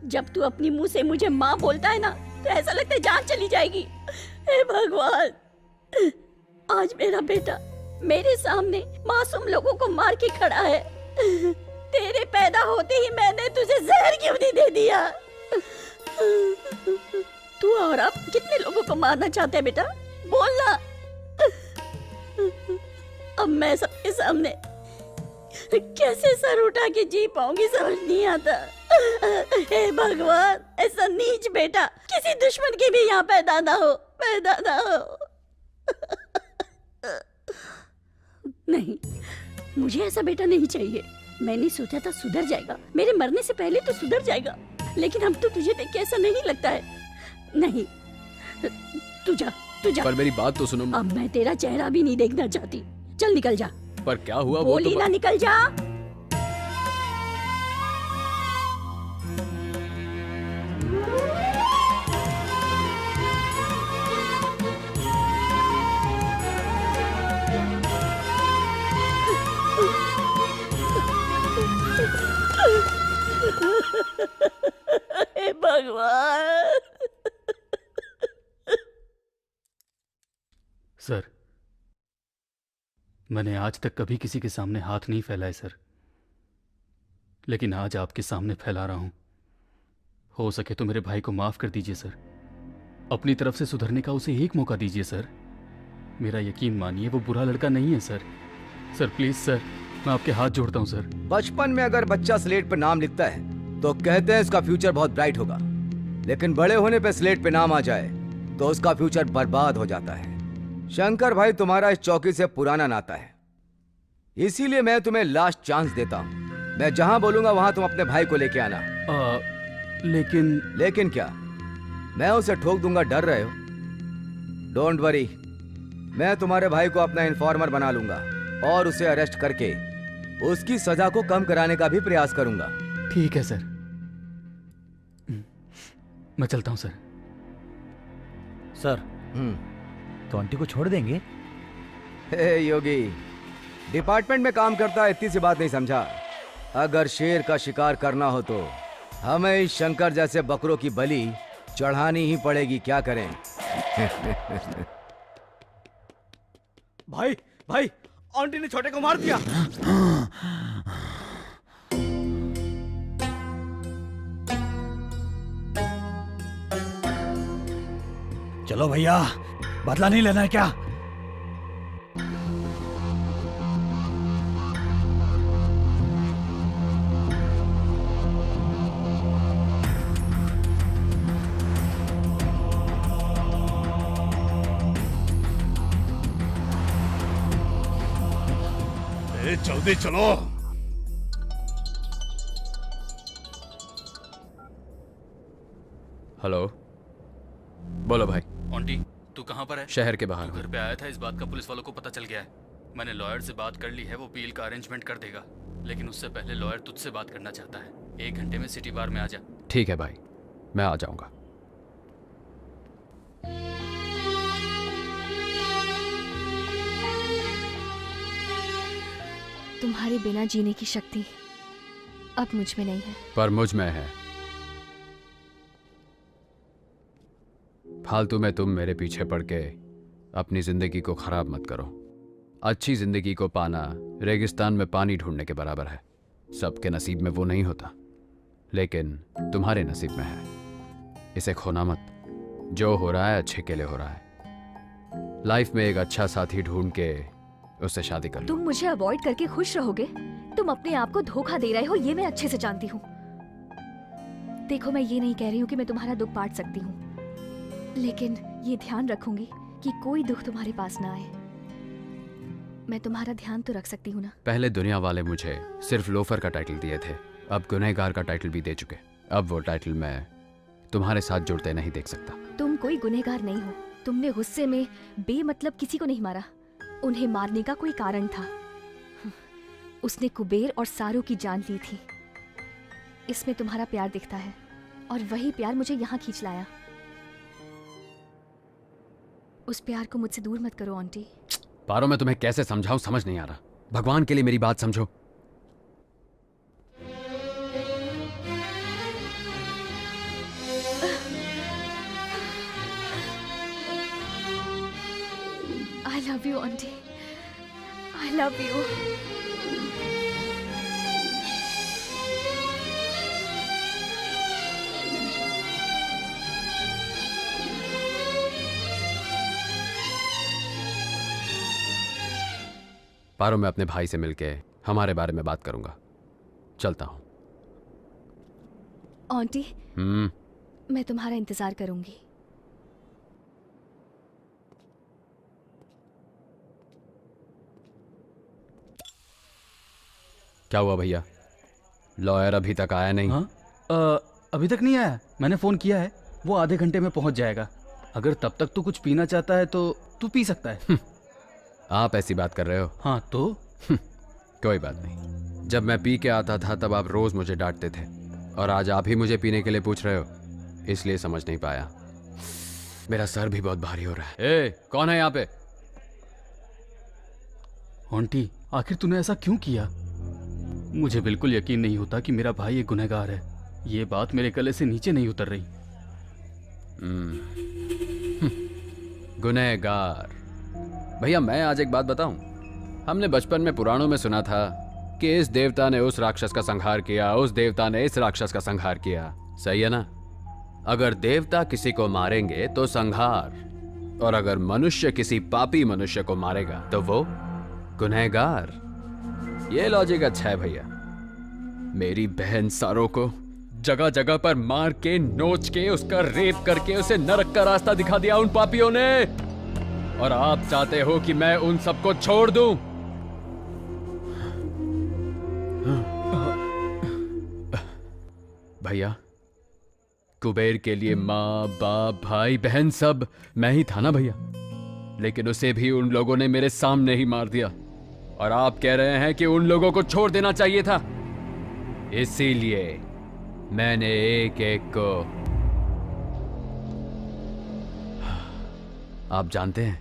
जब तू अपनी मुंह से मुझे माँ बोलता है ना तो ऐसा लगता है जान चली जाएगी। हे भगवान, आज मेरा बेटा मेरे सामने मासूम लोगों को मार के खड़ा है। तेरे पैदा होते ही मैंने तुझे जहर क्यों नहीं दे दिया? तू और अब कितने लोगों को मारना चाहते है बेटा? बोलना। अब मैं सबके सामने कैसे सर उठा के जी पाऊंगी, समझ नहीं आता। हे भगवान, ऐसा नीच बेटा किसी दुश्मन के भी यहाँ पैदा ना हो, पैदा ना हो। नहीं, मुझे ऐसा बेटा नहीं चाहिए। मैंने सोचा था सुधर जाएगा, मेरे मरने से पहले तो सुधर जाएगा, लेकिन अब तो तुझे देख के ऐसा नहीं लगता है। नहीं, तू जा, तू जा। पर मेरी बात तो सुनो। अब मैं तेरा चेहरा भी नहीं देखना चाहती। चल निकल जा। पर क्या हुआ? बोली ना, निकल जा। हे भगवान। सर, मैंने आज तक कभी किसी के सामने हाथ नहीं फैलाए सर, लेकिन आज आपके सामने फैला रहा हूं। हो सके तो मेरे भाई को माफ कर दीजिए सर। अपनी तरफ से सुधरने का उसे एक मौका दीजिए सर। मेरा यकीन मानिए, वो बुरा लड़का नहीं है सर। सर प्लीज सर, मैं आपके हाथ जोड़ता हूं सर। बचपन में अगर बच्चा स्लेट पर नाम लिखता है तो कहते हैं इसका फ्यूचर बहुत ब्राइट होगा, लेकिन बड़े होने पे स्लेट पे नाम आ जाए तो उसका फ्यूचर बर्बाद हो जाता है। शंकर भाई, तुम्हारा इस चौकी से पुराना नाता है, इसीलिए मैं तुम्हें लास्ट चांस देता हूँ। मैं जहां बोलूंगा वहां तुम अपने भाई को लेके आना। लेकिन क्या? मैं उसे ठोक दूंगा, डर रहे हो? डोंट वरी, मैं तुम्हारे भाई को अपना इन्फॉर्मर बना लूंगा और उसे अरेस्ट करके उसकी सजा को कम कराने का भी प्रयास करूंगा। ठीक है सर। मैं चलता हूँ सर। सर तो आंटी को छोड़ देंगे? हे योगी, डिपार्टमेंट में काम करता है, इतनी सी बात नहीं समझा? अगर शेर का शिकार करना हो तो हमें इस शंकर जैसे बकरों की बलि चढ़ानी ही पड़ेगी, क्या करें? भाई भाई, आंटी ने छोटे को मार दिया। चलो भैया, बदला नहीं लेना है क्या? जल्दी चलो। हेलो, बोलो भाई। ऑन्टी, तू कहाँ पर है? शहर के बाहर। तू घर पे आया था, इस बात का पुलिस वालों को पता चल गया है। मैंने लॉयर से बात कर ली है, वो बील का अरेंजमेंट कर देगा, लेकिन उससे पहले लॉयर तुझसे बात करना चाहता है। 1 घंटे में सिटी बार में आ जा। ठीक है भाई, मैं आ जाऊंगा। तुम्हारे बिना जीने की शक्ति अब मुझ में नहीं है, पर मुझ में है। फालतू में तुम मेरे पीछे पड़ के अपनी जिंदगी को खराब मत करो। अच्छी जिंदगी को पाना रेगिस्तान में पानी ढूंढने के बराबर है। सबके नसीब में वो नहीं होता, लेकिन तुम्हारे नसीब में है। इसे खोना मत। जो हो रहा है अच्छे के लिए हो रहा है। लाइफ में एक अच्छा साथी ढूंढ के उससे शादी कर लो। तुम मुझे अवॉइड करके खुश रहोगे? तुम अपने आप को धोखा दे रहे हो, ये मैं अच्छे से जानती हूँ। देखो, मैं ये नहीं कह रही हूँ कि मैं तुम्हारा दुख बांट सकती हूँ, लेकिन ये ध्यान रखूंगी कि कोई दुख तुम्हारे पास ना आए। मैं तुम्हारा ध्यान तो रख सकती हूँ ना? पहले दुनिया वाले मुझे सिर्फ लोफर का टाइटल दिए थे, अब गुनहगार का टाइटल भी दे चुके। अब वो टाइटल मैं तुम्हारे साथ जुड़ते नहीं देख सकता। तुम कोई गुनहगार नहीं हो। तुमने गुस्से में बेमतलब किसी को नहीं मारा। उन्हें मारने का कोई कारण था। उसने कुबेर और सारू की जान ली थी। इसमें तुम्हारा प्यार दिखता है, और वही प्यार मुझे यहाँ खींच लाया। उस प्यार को मुझसे दूर मत करो आंटी। पारो, मैं तुम्हें कैसे समझाऊं, समझ नहीं आ रहा। भगवान के लिए मेरी बात समझो। I love you, auntie. I love you. पारो, मैं अपने भाई से मिलके हमारे बारे में बात करूंगा। चलता हूं। आंटी, मैं तुम्हारा इंतजार करूंगी। क्या हुआ भैया? लॉयर अभी तक आया नहीं? हाँ? अभी तक नहीं आया। मैंने फोन किया है, वो आधे घंटे में पहुंच जाएगा। अगर तब तक तू कुछ पीना चाहता है तो तू पी सकता है। आप ऐसी बात कर रहे हो? हाँ तो? कोई बात नहीं। जब मैं पी के आता था तब आप रोज मुझे डांटते थे, और आज आप ही मुझे पीने के लिए पूछ रहे हो, इसलिए समझ नहीं पाया। मेरा सर भी बहुत भारी हो रहा है। ए, कौन है यहाँ पे? आंटी, आखिर तूने ऐसा क्यों किया? मुझे बिल्कुल यकीन नहीं होता कि मेरा भाई एक गुनहगार है। ये बात मेरे गले से नीचे नहीं उतर रही। गुनहगार? भैया, मैं आज एक बात बताऊं। हमने बचपन में पुराणों में सुना था कि इस देवता ने उस राक्षस का संहार किया, उस देवता ने इस राक्षस का संहार किया। सही है ना? अगर देवता किसी को मारेंगे तो संहार, और अगर मनुष्य किसी पापी मनुष्य को मारेगा तो वो गुनहगार। ये लॉजिक अच्छा है भैया। मेरी बहन सारो को जगह जगह पर मार के, नोच के, उसका रेप करके उसे नरक का रास्ता दिखा दिया उन पापियों ने, और आप चाहते हो कि मैं उन सबको छोड़ दूं? भैया, कुबेर के लिए माँ बाप भाई बहन सब मैं ही था ना भैया, लेकिन उसे भी उन लोगों ने मेरे सामने ही मार दिया, और आप कह रहे हैं कि उन लोगों को छोड़ देना चाहिए था। इसीलिए मैंने एक एक को आप जानते हैं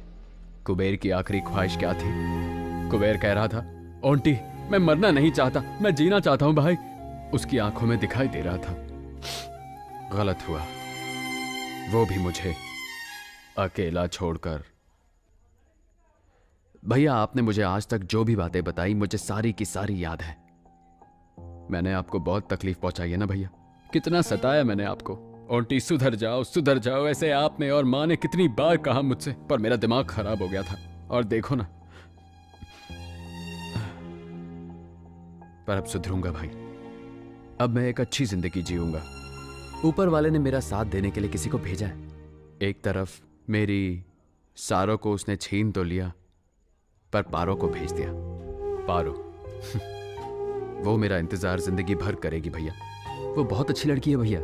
कुबेर की आखिरी ख्वाहिश क्या थी? कुबेर कह रहा था, ओंटी मैं मरना नहीं चाहता, मैं जीना चाहता हूं भाई। उसकी आंखों में दिखाई दे रहा था। गलत हुआ, वो भी मुझे अकेला छोड़कर। भैया आपने मुझे आज तक जो भी बातें बताई मुझे सारी की सारी याद है। मैंने आपको बहुत तकलीफ पहुंचाई है ना भैया, कितना सताया मैंने आपको। ओंटी सुधर जाओ ऐसे आपने और माँ ने कितनी बार कहा मुझसे, पर मेरा दिमाग खराब हो गया था। और देखो ना, पर अब सुधरूंगा भाई। अब मैं एक अच्छी जिंदगी जीऊंगा। ऊपर वाले ने मेरा साथ देने के लिए किसी को भेजा है। एक तरफ मेरी सारों को उसने छीन तो लिया, पर पारो को भेज दिया। पारो वो मेरा इंतजार जिंदगी भर करेगी भैया। वो बहुत अच्छी लड़की है भैया,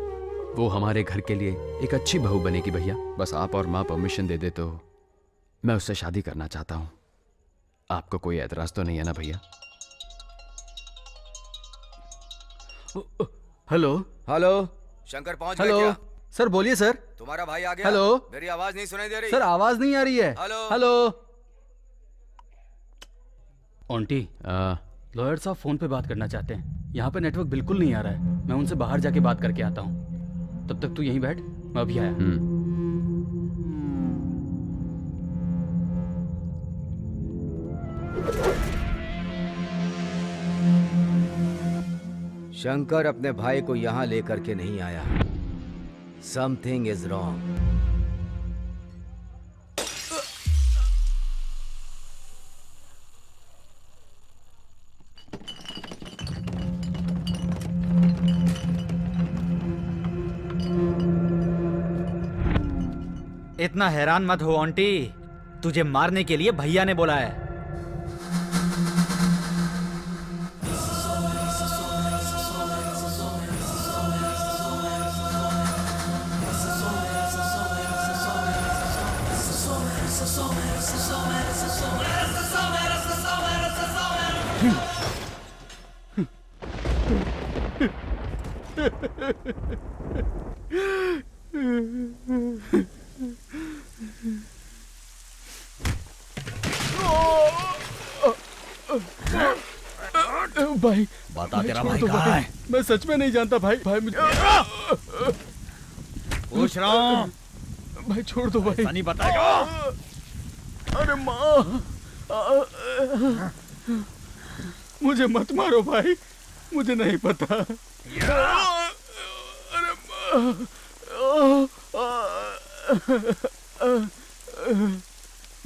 वो हमारे घर के लिए एक अच्छी बहू बनेगी भैया। बस आप और माँ परमिशन दे दे तो मैं उससे शादी करना चाहता हूँ। आपको कोई एतराज तो नहीं है ना भैया? हेलो हेलो, शंकर पहुंच गए हेलो क्या? सर बोलिए सर। तुम्हारा भाई आ गया? हेलो, मेरी आवाज नहीं सुनाई दे रही? सर आवाज नहीं आ रही है। Hello hello. ऑन्टी लॉयर साहब फोन पे बात करना चाहते हैं। यहाँ पे नेटवर्क बिल्कुल नहीं आ रहा है। मैं उनसे बाहर जाके बात करके आता हूँ। तब तक तू यहीं बैठ, मैं अभी आया। शंकर अपने भाई को यहाँ लेकर के नहीं आया। Something is wrong. इतना हैरान मत हो आंटी, तुझे मारने के लिए भैया ने बोला है। भाई बता तेरा भाई छोड़ दो कहाँ है? मैं सच में नहीं जानता भाई। भाई मुझे पूछ रहा हूँ। भाई छोड़ दो भाई। ऐसा नहीं बताएगा। अरे माँ, मुझे मत मारो भाई, मुझे नहीं पता। अरे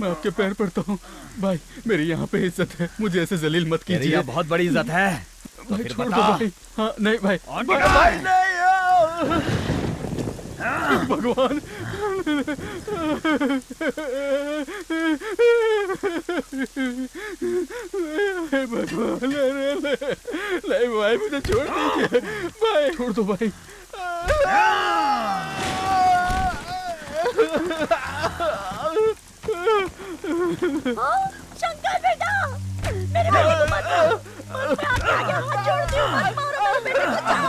मैं आपके पैर पड़ता हूँ भाई, मेरी यहाँ पे इज्जत है, मुझे ऐसे जलील मत कीजिए। ये बहुत बड़ी इज्जत है। भाई फिर छोड़ दो बता। भाई। हाँ नहीं भाई, भाई, भाई नहीं। भगवान भगवान, नहीं भाई मुझे छोड़ दीजिए भाई, छोड़ दो भाई। शंकर बेटा, मेरे बेटे को मत मारो, मैं आपके आगे हाथ जोड़ती हूँ, मत मारो मेरे बेटे को।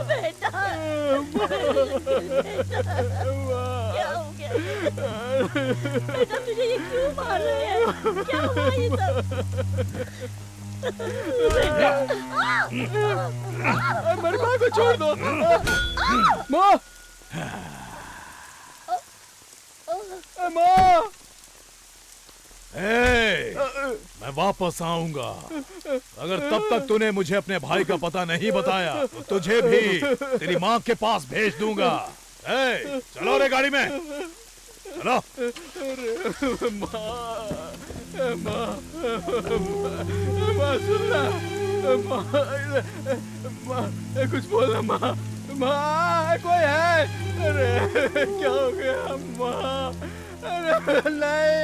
बेटा क्या हो गया बेटा, तुझे ये क्यों मार रहे हैं? क्या हुआ ये सब? मेरी माँ को छोड़ दो। माँ, माँ, मैं वापस आऊंगा। अगर तब तक तूने मुझे अपने भाई का पता नहीं बताया तो तुझे भी तेरी माँ के पास भेज दूंगा। चलो रे गाड़ी में, चलो। माँ सुनना, माँ कुछ बोलना माँ, माँ कोई है? अरे क्या हो गया माँ? अरे नहीं।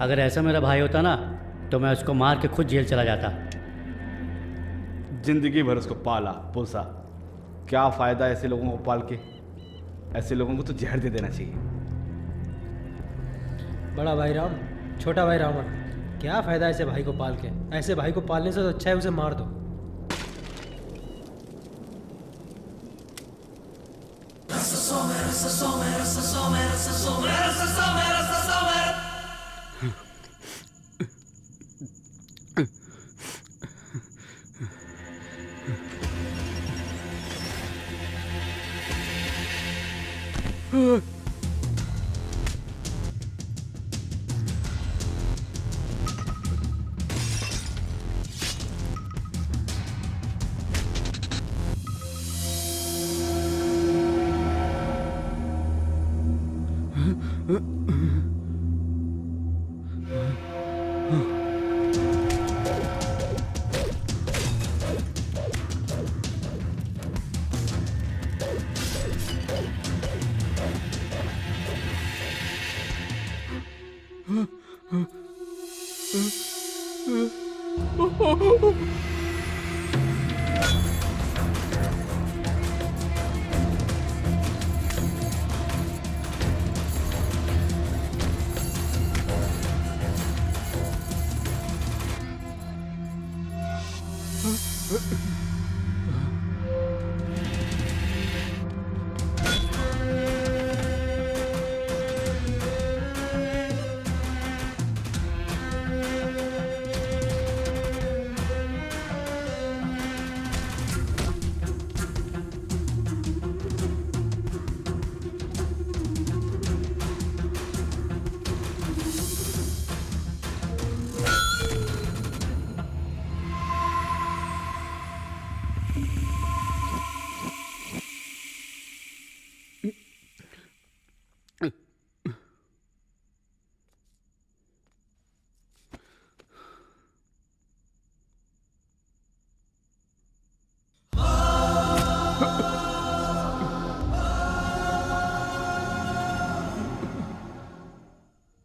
अगर ऐसा मेरा भाई होता ना तो मैं उसको मार के खुद जेल चला जाता। जिंदगी भर उसको पाला पोसा, क्या फायदा ऐसे लोगों को पाल के? ऐसे लोगों को तो जहर दे देना चाहिए। बड़ा भाई राम, छोटा भाई रावण, क्या फायदा ऐसे भाई को पाल के? ऐसे भाई को पालने से तो अच्छा है उसे मार दो।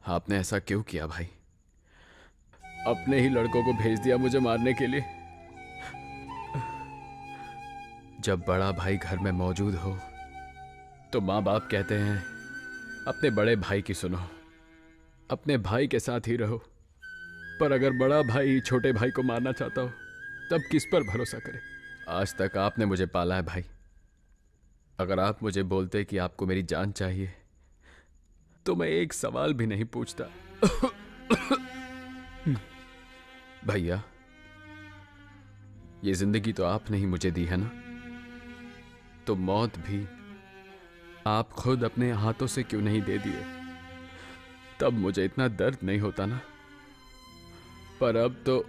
आपने ऐसा क्यों किया भाई? अपने ही लड़कों को भेज दिया मुझे मारने के लिए। जब बड़ा भाई घर में मौजूद हो तो माँ बाप कहते हैं अपने बड़े भाई की सुनो, अपने भाई के साथ ही रहो। पर अगर बड़ा भाई छोटे भाई को मारना चाहता हो तब किस पर भरोसा करे? आज तक आपने मुझे पाला है भाई। अगर आप मुझे बोलते कि आपको मेरी जान चाहिए तो मैं एक सवाल भी नहीं पूछता। भैया, ये जिंदगी तो आपने ही मुझे दी है ना, तो मौत भी आप खुद अपने हाथों से क्यों नहीं दे दिए? तब मुझे इतना दर्द नहीं होता ना। पर अब तो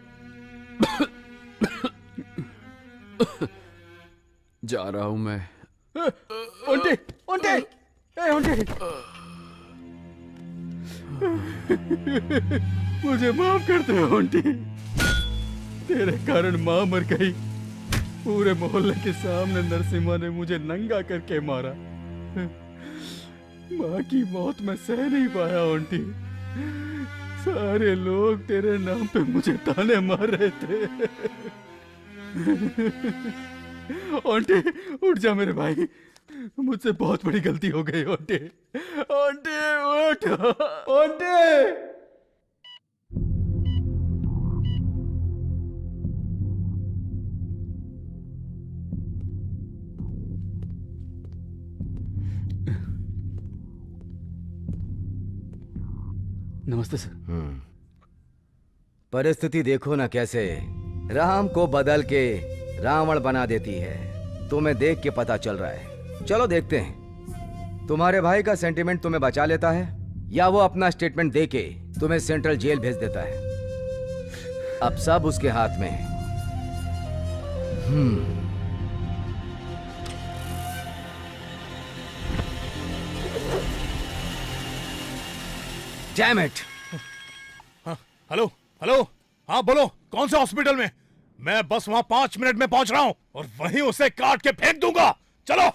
जा रहा हूं मैं। ओंटे, ओंटे, ए ओंटे। मुझे माफ कर दे ओंटी, तेरे कारण माँ मर गई। पूरे मोहल्ले के सामने नरसिम्हा ने मुझे नंगा करके मारा। माँ की मौत मैं सह नहीं पाया ओंटी। सारे लोग तेरे नाम पे मुझे ताने मार रहे थे। ओंटी उठ जा मेरे भाई, मुझसे बहुत बड़ी गलती हो गई ओंटी। ओंटी उठ, ओंटी। नमस्ते सर। परिस्थिति देखो ना कैसे राम को बदल के रावण बना देती है। तुम्हें देख के पता चल रहा है। चलो देखते हैं तुम्हारे भाई का सेंटिमेंट तुम्हें बचा लेता है या वो अपना स्टेटमेंट देके तुम्हें सेंट्रल जेल भेज देता है। अब सब उसके हाथ में है। Damn it! हेलो हेलो, हाँ बोलो, कौन से हॉस्पिटल में? मैं बस वहां 5 मिनट में पहुंच रहा हूं और वहीं उसे काट के फेंक दूंगा। चलो।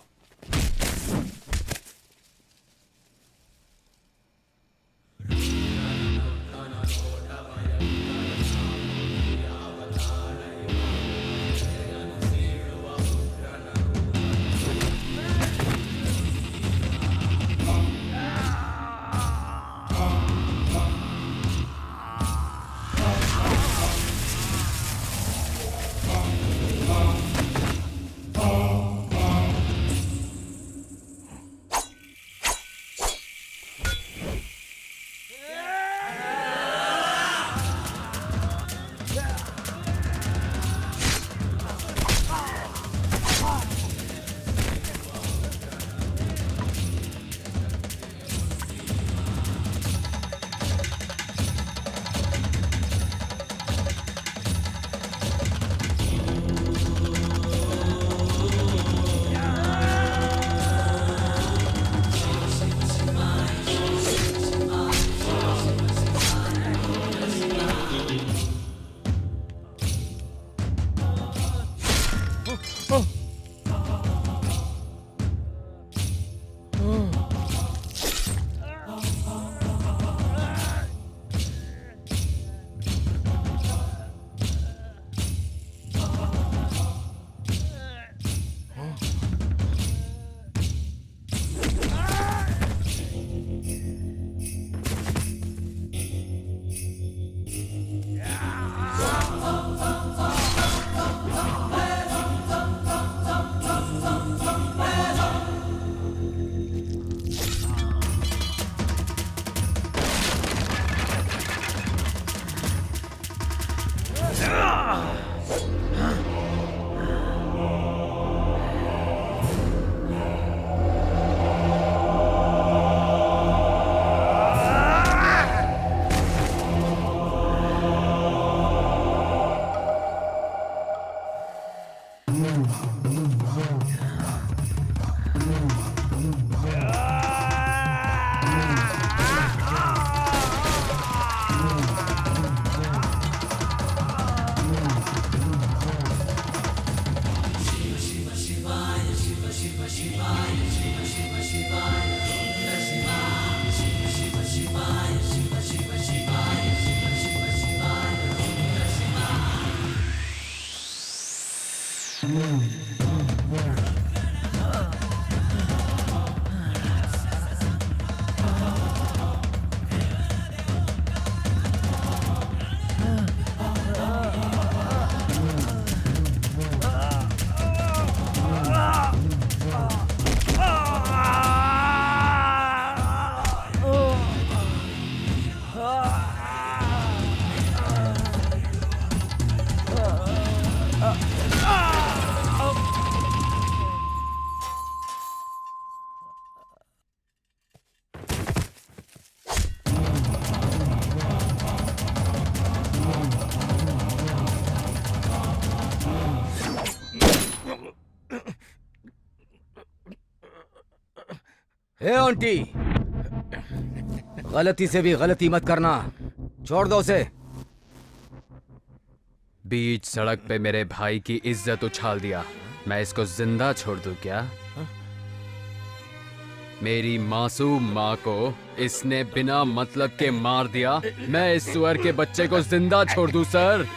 ए आंटी, गलती से भी गलती मत करना, छोड़ दो उसे। बीच सड़क पे मेरे भाई की इज्जत उछाल दिया, मैं इसको जिंदा छोड़ दूं क्या? मेरी मासूम माँ को इसने बिना मतलब के मार दिया, मैं इस सुअर के बच्चे को जिंदा छोड़ दूं सर?